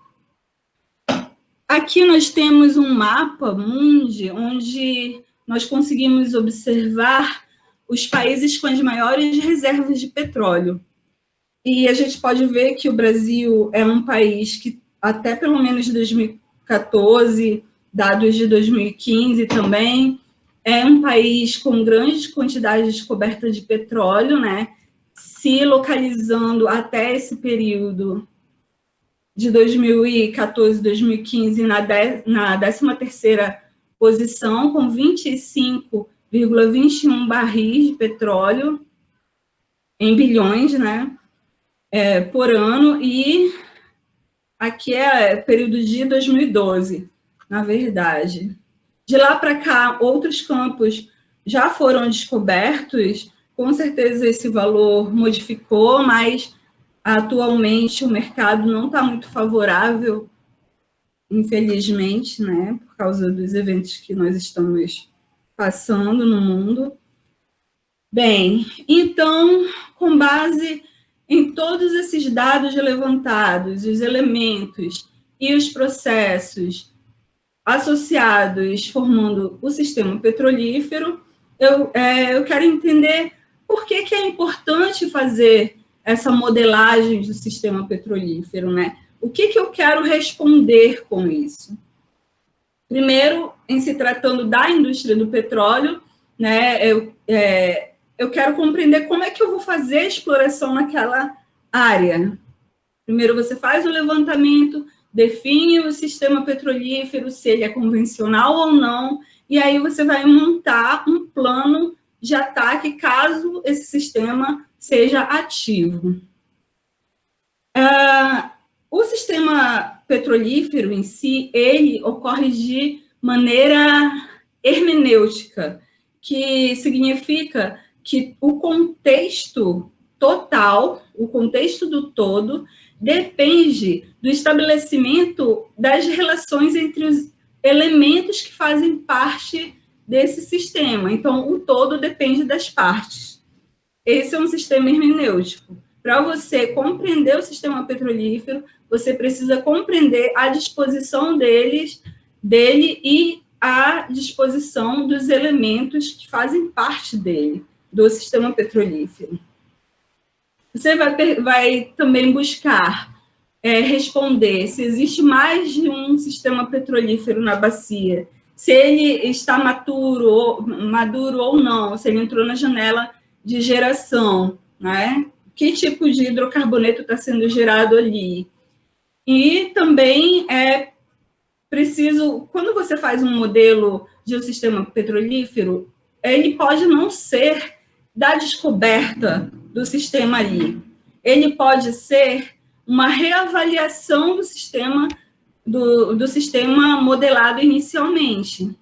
Aqui nós temos um mapa mundi, onde nós conseguimos observar os países com as maiores reservas de petróleo. E a gente pode ver que o Brasil é um país que, até pelo menos 2014, dados de 2015 também, é um país com grandes quantidades de descoberta de petróleo, né? Se localizando até esse período de 2014, 2015 na 13ª posição, com 25,21 barris de petróleo em bilhões, né? Por ano, e aqui é período de 2012, na verdade. De lá para cá, outros campos já foram descobertos, com certeza esse valor modificou, mas atualmente o mercado não está muito favorável, infelizmente, né, por causa dos eventos que nós estamos passando no mundo. Bem, então, com base em todos esses dados levantados, os elementos e os processos associados formando o sistema petrolífero, eu quero entender por que é importante fazer essa modelagem do sistema petrolífero, né? O que eu quero responder com isso? Primeiro, em se tratando da indústria do petróleo, né, eu quero compreender como é que eu vou fazer a exploração naquela área. Primeiro, você faz o levantamento, define o sistema petrolífero, se ele é convencional ou não, e aí você vai montar um plano de ataque caso esse sistema seja ativo. O sistema petrolífero em si, ele ocorre de maneira hermenêutica, que significa que o contexto total, o contexto do todo, depende do estabelecimento das relações entre os elementos que fazem parte desse sistema. Então, o todo depende das partes. Esse é um sistema hermenêutico. Para você compreender o sistema petrolífero, você precisa compreender a disposição dele e a disposição dos elementos que fazem parte dele, do sistema petrolífero. Você vai também buscar responder se existe mais de um sistema petrolífero na bacia, se ele está maduro ou não, se ele entrou na janela de geração, né? Que tipo de hidrocarboneto está sendo gerado ali. E também é preciso, quando você faz um modelo de um sistema petrolífero, ele pode não ser da descoberta do sistema ali. Ele pode ser uma reavaliação do sistema modelado inicialmente.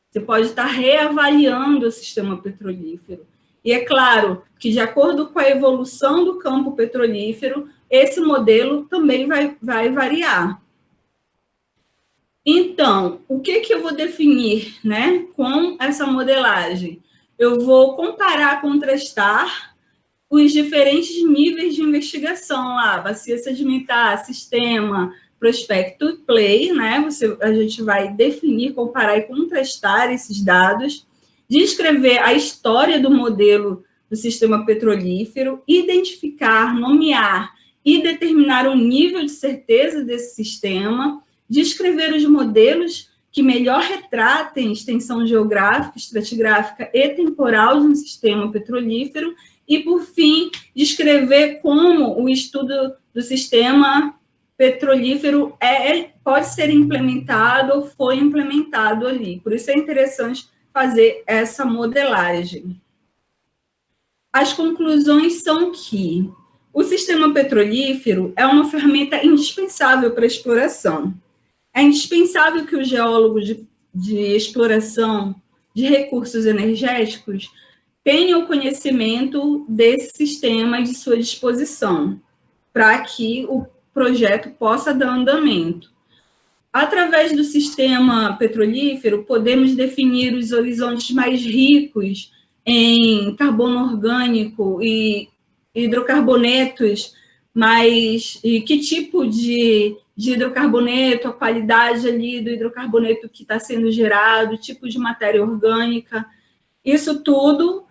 Você pode estar reavaliando o sistema petrolífero. E é claro que, de acordo com a evolução do campo petrolífero, esse modelo também vai variar. Então, o que eu vou definir, né, com essa modelagem? Eu vou comparar, contrastar os diferentes níveis de investigação lá, bacia sedimentar, sistema, prospecto, play, né? A gente vai definir, comparar e contrastar esses dados, descrever a história do modelo do sistema petrolífero, identificar, nomear e determinar o nível de certeza desse sistema, descrever os modelos que melhor retratem extensão geográfica, estratigráfica e temporal de um sistema petrolífero e, por fim, descrever como o estudo do sistema petrolífero pode ser implementado ou foi implementado ali. Por isso é interessante fazer essa modelagem. As conclusões são que o sistema petrolífero é uma indispensável para a exploração. É indispensável que o geólogo de exploração de recursos energéticos tenha o conhecimento desse sistema e de sua disposição, para que o projeto possa dar andamento. Através do sistema petrolífero, podemos definir os horizontes mais ricos em carbono orgânico e hidrocarbonetos, e que tipo de hidrocarboneto, a qualidade ali do hidrocarboneto que está sendo gerado, tipo de matéria orgânica. Isso tudo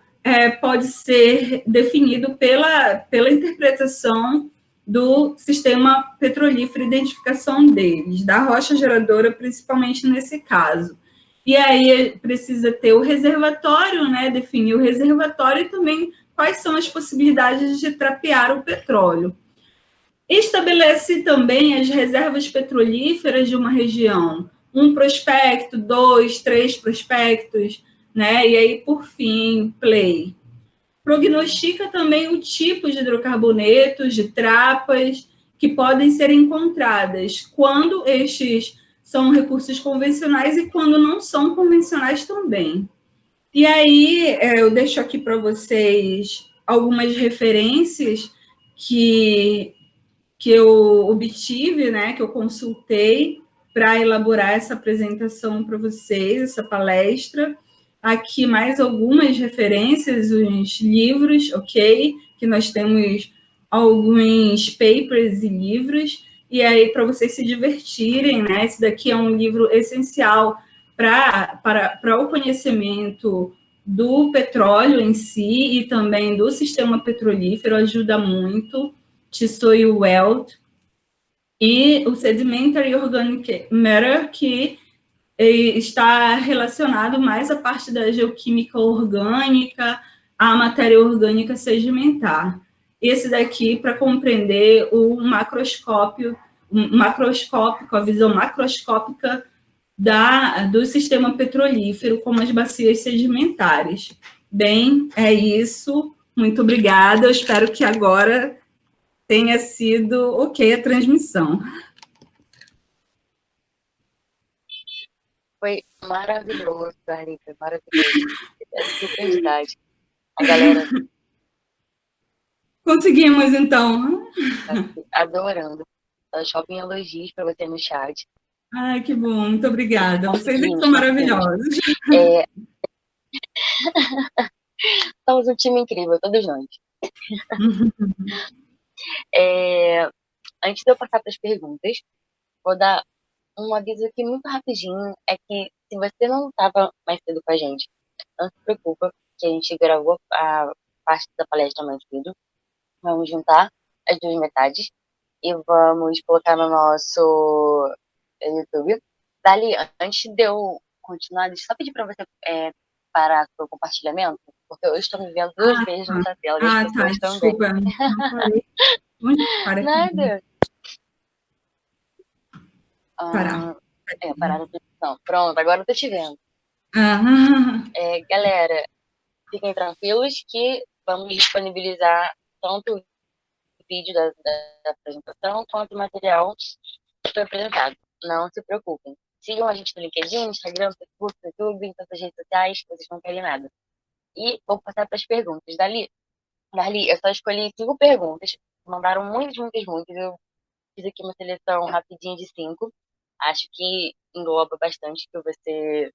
pode ser definido pela interpretação do sistema petrolífero, identificação deles, da rocha geradora, principalmente nesse caso. E aí precisa ter o reservatório, né, definir o reservatório e também quais são as possibilidades de trapear o petróleo. Estabelece também as reservas petrolíferas de uma região, um prospecto, 2, 3 prospectos, né? E aí, por fim, play. Prognostica também o tipo de hidrocarbonetos, de trapas, que podem ser encontradas quando estes são recursos convencionais e quando não são convencionais também. E aí, eu deixo aqui para vocês algumas referências que eu obtive, né, que eu consultei para elaborar essa apresentação para vocês, essa palestra. Aqui mais algumas referências, uns livros, ok? Que nós temos alguns papers e livros, e aí para vocês se divertirem, né? Esse daqui é um livro essencial para o conhecimento do petróleo em si e também do sistema petrolífero, ajuda muito. Soil Wealth, e o Sedimentary Organic Matter, que está relacionado mais à parte da geoquímica orgânica, à matéria orgânica sedimentar. Esse daqui, para compreender o macroscópico, a visão macroscópica do sistema petrolífero, como as bacias sedimentares. Bem, é isso. Muito obrigada. Eu espero que agora tenha sido ok a transmissão. Foi maravilhoso, Dani, foi maravilhoso. É super verdade. A galera Conseguimos, então. tá adorando. Tá shopping elogios para você no chat. Ai, que bom, muito obrigada. Vocês são maravilhosos. Somos um time incrível, todos nós. Antes de eu passar para as perguntas, vou dar um aviso aqui muito rapidinho, é que se você não estava mais cedo com a gente, não se preocupa, que a gente gravou a parte da palestra mais cedo. Vamos juntar as duas metades. e vamos colocar no nosso YouTube. Dali, antes de eu continuar, deixa eu só pedir para você parar o seu compartilhamento, porque eu estou me vendo duas vezes nessa tela e as Tá, pessoas também. desculpa. Não parei. Onde para aqui? Nada. Parar. Parar a repetição. Pronto, agora eu tô te vendo. Galera, fiquem tranquilos que vamos disponibilizar tanto o vídeo da apresentação quanto o material que foi apresentado. Não se preocupem. Sigam a gente no LinkedIn, Instagram, Facebook, YouTube, em todas as redes sociais, vocês não querem nada. E vou passar para as perguntas. Darli, eu só escolhi 5 perguntas. Mandaram muitas. Eu fiz aqui uma seleção rapidinha de 5. Acho que engloba bastante o que você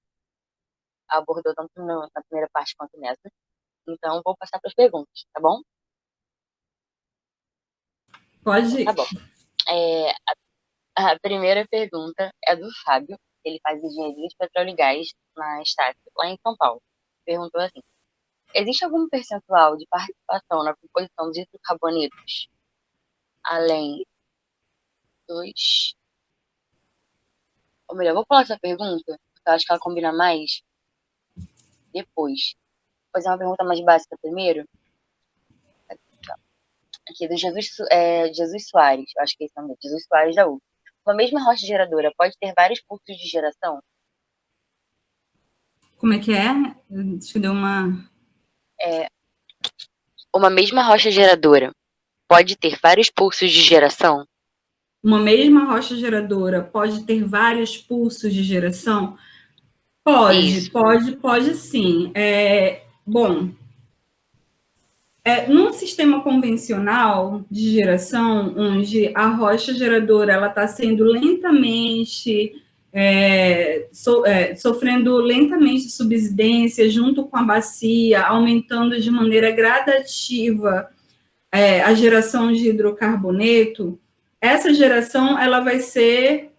abordou tanto na primeira parte quanto nessa. Então, vou passar para as perguntas, tá bom? Pode ir. Tá bom. A primeira pergunta é do Fábio. Ele faz engenharia de petróleo e gás na Estácio, lá em São Paulo. Perguntou assim: existe algum percentual de participação na composição de hidrocarbonetos além dos... Ou melhor, vou pular essa pergunta, porque eu acho que ela combina mais depois. Vou fazer uma pergunta mais básica primeiro. Aqui do Jesus Soares, eu acho que é esse nome, Jesus Soares da U. Uma mesma rocha geradora pode ter vários pulsos de geração? Como é que é? Acho que deu uma... Uma mesma rocha geradora pode ter vários pulsos de geração? Uma mesma rocha geradora pode ter vários pulsos de geração? Pode, pode sim. Bom, num sistema convencional de geração, onde a rocha geradora ela está sendo lentamente sofrendo lentamente subsidência junto com a bacia, aumentando de maneira gradativa a geração de hidrocarboneto, essa geração ela vai ser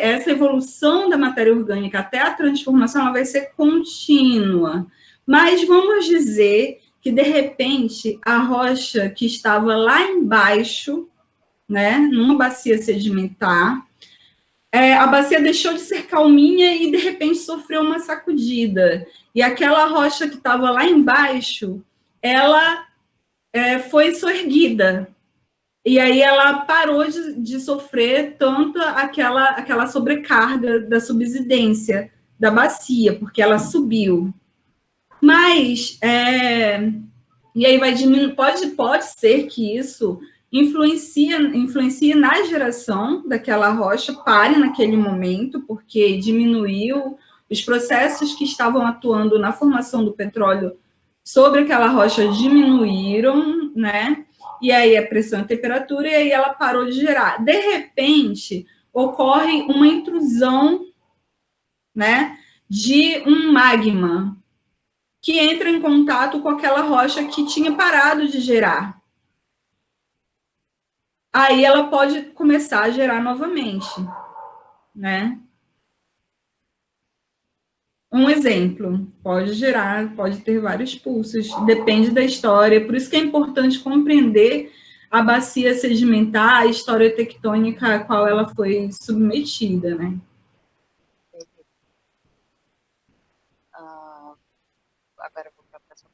essa evolução da matéria orgânica até a transformação ela vai ser contínua. Mas vamos dizer que de repente a rocha que estava lá embaixo, né, numa bacia sedimentar, a bacia deixou de ser calminha e de repente sofreu uma sacudida. E aquela rocha que estava lá embaixo, ela foi soerguida. E aí ela parou de sofrer tanto aquela sobrecarga da subsidência da bacia, porque ela subiu. Mas, e aí vai diminuir, pode ser que isso influencie na geração daquela rocha, pare naquele momento, porque diminuiu os processos que estavam atuando na formação do petróleo sobre aquela rocha diminuíram, né? E aí a pressão e a temperatura, e aí ela parou de gerar. De repente, ocorre uma intrusão, né, de um magma que entra em contato com aquela rocha que tinha parado de gerar. Aí ela pode começar a gerar novamente, né? Um exemplo, pode ter vários pulsos, depende da história, por isso que é importante compreender a bacia sedimentar, a história tectônica a qual ela foi submetida, né? Agora eu vou para a próxima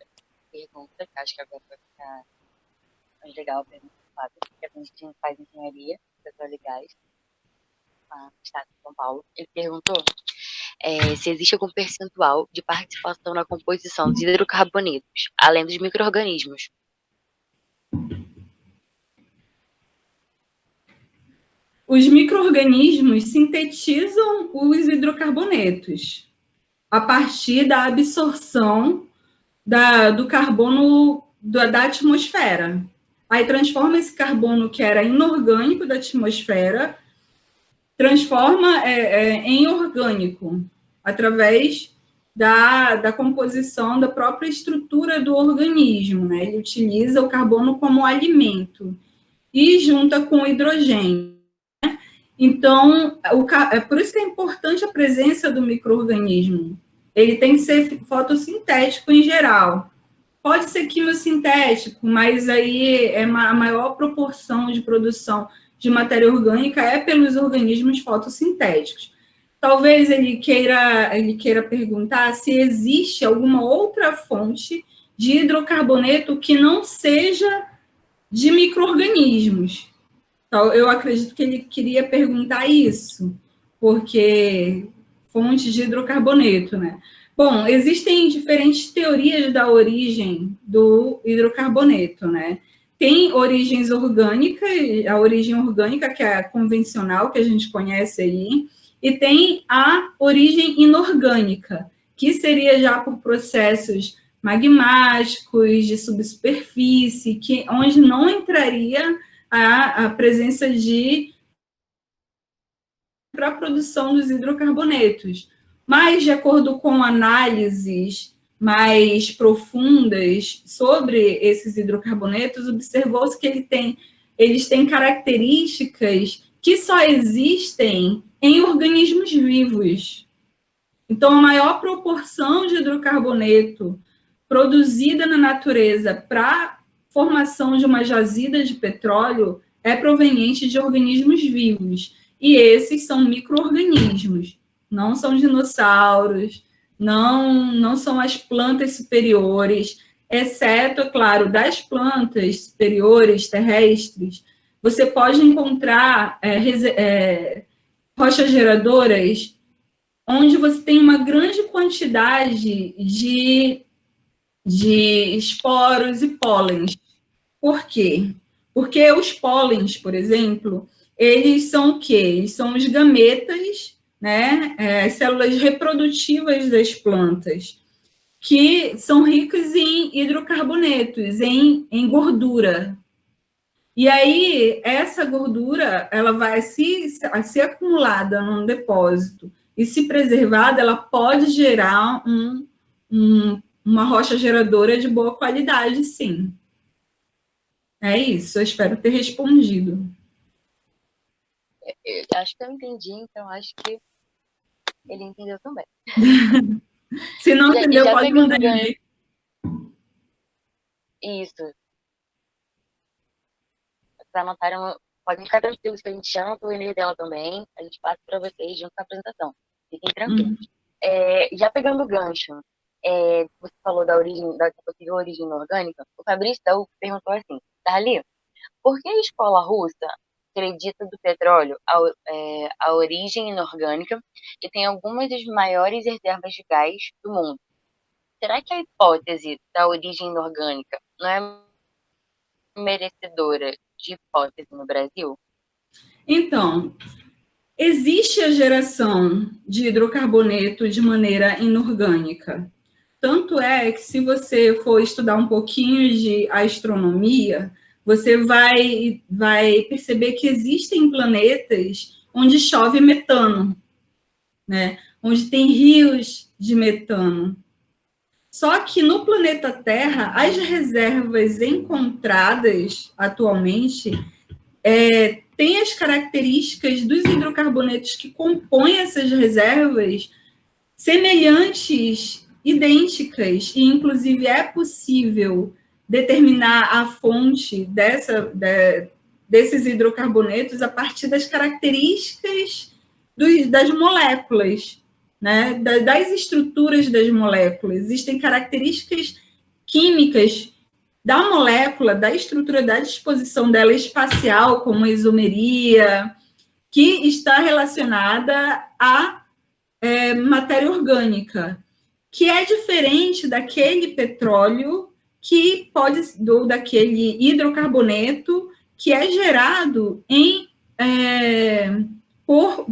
pergunta, que acho que agora vai ficar mais legal a pergunta, porque a gente faz engenharia, petróleo e gás, no estado de São Paulo. Ele perguntou se existe algum percentual de participação na composição dos hidrocarbonetos, além dos micro-organismos. Os micro-organismos sintetizam os hidrocarbonetos a partir da absorção do carbono da atmosfera. Aí transforma esse carbono que era inorgânico da atmosfera, transforma em orgânico, através da composição da própria estrutura do organismo, né? Ele utiliza o carbono como alimento e junta com o hidrogênio. Então, por isso que é importante a presença do micro-organismo. Ele tem que ser fotossintético em geral, Pode ser quimiosintético, mas aí a maior proporção de produção de matéria orgânica é pelos organismos fotossintéticos. Talvez ele queira perguntar se existe alguma outra fonte de hidrocarboneto que não seja de micro-organismos. Então, eu acredito que ele queria perguntar isso, porque fonte de hidrocarboneto, né? Bom, existem diferentes teorias da origem do hidrocarboneto, né? Tem origens orgânicas, a origem orgânica, que é a convencional, que a gente conhece aí, e tem a origem inorgânica, que seria já por processos magmáticos, de subsuperfície, onde não entraria a presença para a produção dos hidrocarbonetos. Mas, de acordo com análises mais profundas sobre esses hidrocarbonetos, observou-se que eles têm características que só existem em organismos vivos. Então, a maior proporção de hidrocarboneto produzida na natureza para formação de uma jazida de petróleo é proveniente de organismos vivos. E esses são micro-organismos, não são dinossauros, não são as plantas superiores, exceto, é claro, das plantas superiores terrestres. Você pode encontrar rochas geradoras onde você tem uma grande quantidade de esporos e pólens. Por quê? Porque os pólens, por exemplo, eles são o quê? Eles são os gametas, né? As células reprodutivas das plantas, que são ricas em hidrocarbonetos, em gordura. E aí, essa gordura, ela vai se acumulada num depósito e se preservada, ela pode gerar uma rocha geradora de boa qualidade, sim. É isso, eu espero ter respondido. Eu acho que eu entendi, então acho que ele entendeu também. Se não entendeu, já pode mandar e-mail. Isso. Vocês anotaram, podem ficar tranquilos que a gente chama o e-mail dela também, a gente passa para vocês junto com a apresentação. Fiquem tranquilos. Já pegando o gancho, você falou da possível origem inorgânica, o Fabrício Daú perguntou assim, Darli, por que a escola russa acredita do petróleo a origem inorgânica e tem algumas das maiores reservas de gás do mundo? Será que a hipótese da origem inorgânica não é merecedora de hipótese no Brasil? Então, existe a geração de hidrocarboneto de maneira inorgânica. Tanto é que, se você for estudar um pouquinho de astronomia, você vai perceber que existem planetas onde chove metano, né? Onde tem rios de metano. Só que no planeta Terra, as reservas encontradas atualmente têm as características dos hidrocarbonetos que compõem essas reservas semelhantes, idênticas, e inclusive é possível determinar a fonte desses hidrocarbonetos a partir das características das moléculas, né? Das estruturas das moléculas. Existem características químicas da molécula, da estrutura, da disposição dela espacial, como a isomeria, que está relacionada à matéria orgânica, que é diferente daquele petróleo ou daquele hidrocarboneto que é gerado por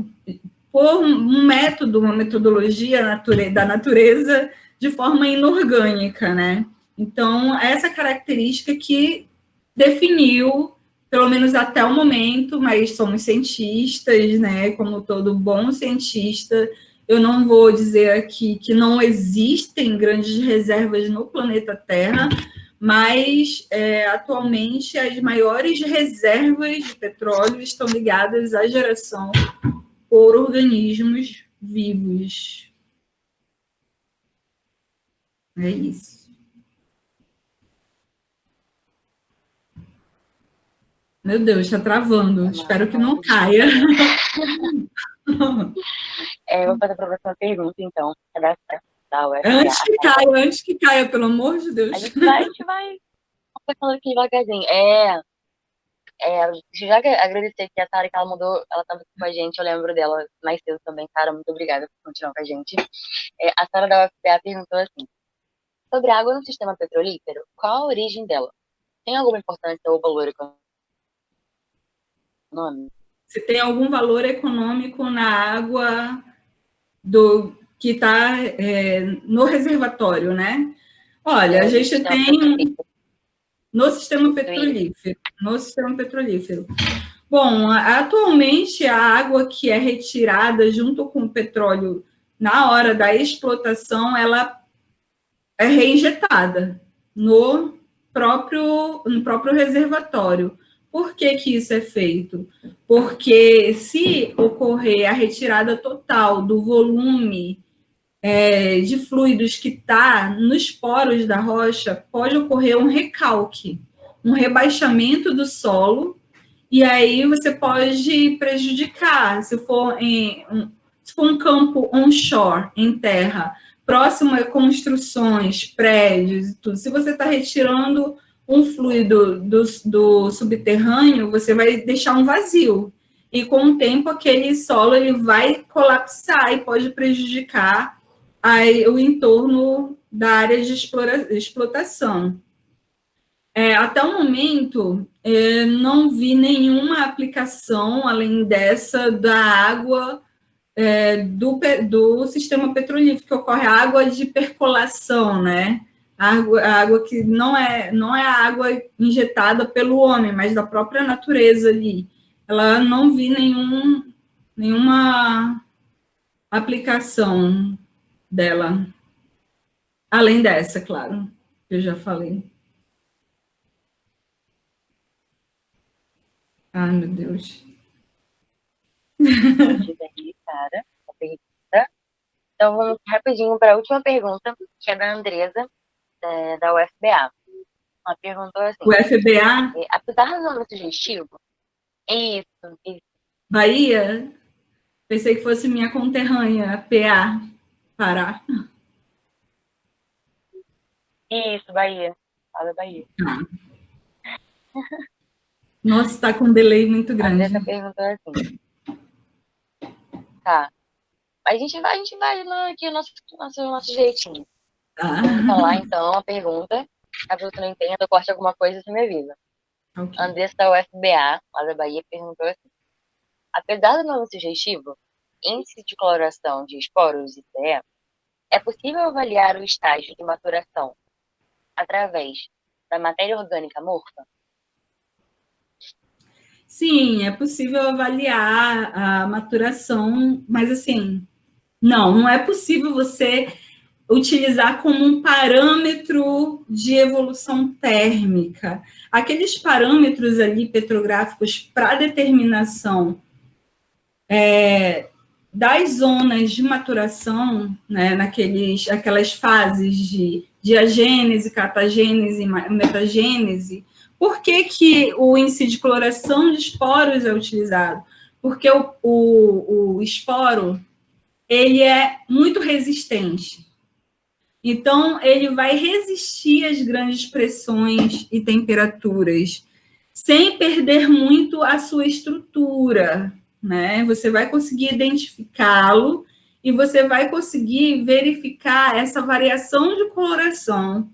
um método, uma metodologia da natureza de forma inorgânica, né? Então, essa característica que definiu, pelo menos até o momento, mas somos cientistas, né? Como todo bom cientista, eu não vou dizer aqui que não existem grandes reservas no planeta Terra, mas atualmente as maiores reservas de petróleo estão ligadas à geração por organismos vivos. É isso. Meu Deus, está travando. Espero que não caia. Vou fazer para a próxima pergunta, então. Da UFBA. Antes que caia, pelo amor de Deus. A gente vai falando aqui devagarzinho. Deixa eu já agradecer aqui a Sara, que ela mandou, ela estava aqui com a gente, eu lembro dela mais cedo também. Sara, muito obrigada por continuar com a gente. A Sara da UFBA perguntou assim: sobre a água no sistema petrolífero, qual a origem dela? Tem alguma importância ou valor econômico? Se tem algum valor econômico na água que está no reservatório, né? Olha, a gente tem no sistema petrolífero. Bom, atualmente a água que é retirada junto com o petróleo na hora da explotação, ela é reinjetada no próprio reservatório. Por que isso é feito? Porque se ocorrer a retirada total do volume de fluidos que está nos poros da rocha, pode ocorrer um recalque, um rebaixamento do solo, e aí você pode prejudicar, se for um campo onshore, em terra, próximo a construções, prédios e tudo, se você está retirando um fluido do subterrâneo, você vai deixar um vazio. E com o tempo, aquele solo ele vai colapsar e pode prejudicar o entorno da área de explotação. Até o momento, não vi nenhuma aplicação, além dessa, da água do sistema petrolífero, que ocorre a água de percolação, né? A água que não é a água injetada pelo homem, mas da própria natureza ali. Ela não vi nenhuma aplicação dela. Além dessa, claro, que eu já falei. Ai, meu Deus. Cara, a pergunta. Então, vamos rapidinho para a última pergunta, que é da Andresa, da UFBA. Ela perguntou assim: UFBA? Apesar do nome sugestivo, isso. Bahia? Pensei que fosse minha conterrânea, PA, Pará. Isso, Bahia. Fala Bahia. Nossa, está com um delay muito grande. A Andressa perguntou assim: tá. A gente vai aqui o nosso jeitinho. Vamos falar, então, a pergunta. Caso você não entenda, corte alguma coisa, você me avisa. Okay. Andressa da UFBA, lá da Bahia, perguntou assim: apesar do nome sugestivo, índice de coloração de esporos, ICE, é possível avaliar o estágio de maturação através da matéria orgânica amorfa? Sim, é possível avaliar a maturação, mas assim, não é possível você utilizar como um parâmetro de evolução térmica. Aqueles parâmetros ali petrográficos para determinação das zonas de maturação, né, aquelas fases de diagênese, catagênese e metagênese. Por que o índice de coloração de esporos é utilizado? Porque o esporo ele é muito resistente. Então, ele vai resistir às grandes pressões e temperaturas, sem perder muito a sua estrutura, né? Você vai conseguir identificá-lo e você vai conseguir verificar essa variação de coloração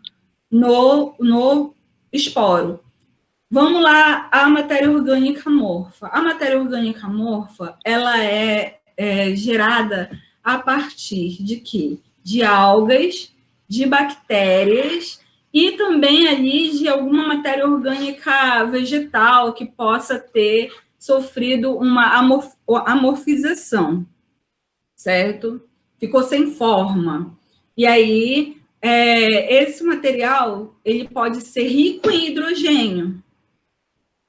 no esporo. Vamos lá, a matéria orgânica amorfa. A matéria orgânica amorfa, ela é gerada a partir de quê? De algas, de bactérias e também ali de alguma matéria orgânica vegetal que possa ter sofrido uma amorfização, certo? Ficou sem forma. E aí, esse material, ele pode ser rico em hidrogênio,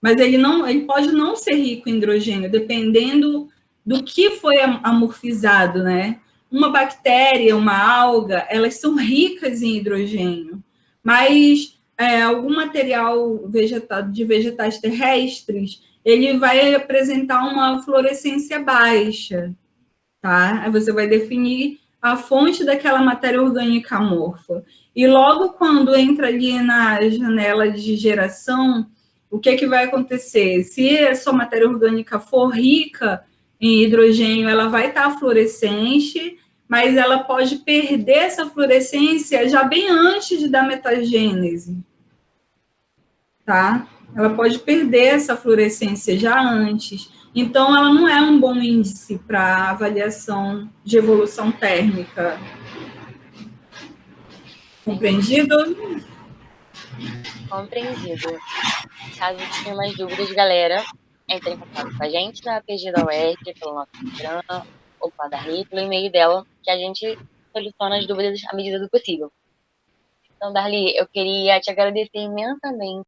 mas ele pode não ser rico em hidrogênio, dependendo do que foi amorfizado, né? Uma bactéria, uma alga, elas são ricas em hidrogênio, mas algum material de vegetais terrestres, ele vai apresentar uma fluorescência baixa, tá? Aí você vai definir a fonte daquela matéria orgânica amorfa. E logo quando entra ali na janela de geração, o que vai acontecer? Se a sua matéria orgânica for rica em hidrogênio, ela vai estar fluorescente, mas ela pode perder essa fluorescência já bem antes de dar metagênese, tá? Ela pode perder essa fluorescência já antes. Então, ela não é um bom índice para avaliação de evolução térmica. Compreendido? Compreendido. Caso tenha mais dúvidas, galera, entre em contato com a gente na PG da UERJ, pelo nosso Instagram, ou com a Darli, pelo e-mail dela, que a gente soluciona as dúvidas à medida do possível. Então, Darli, eu queria te agradecer imensamente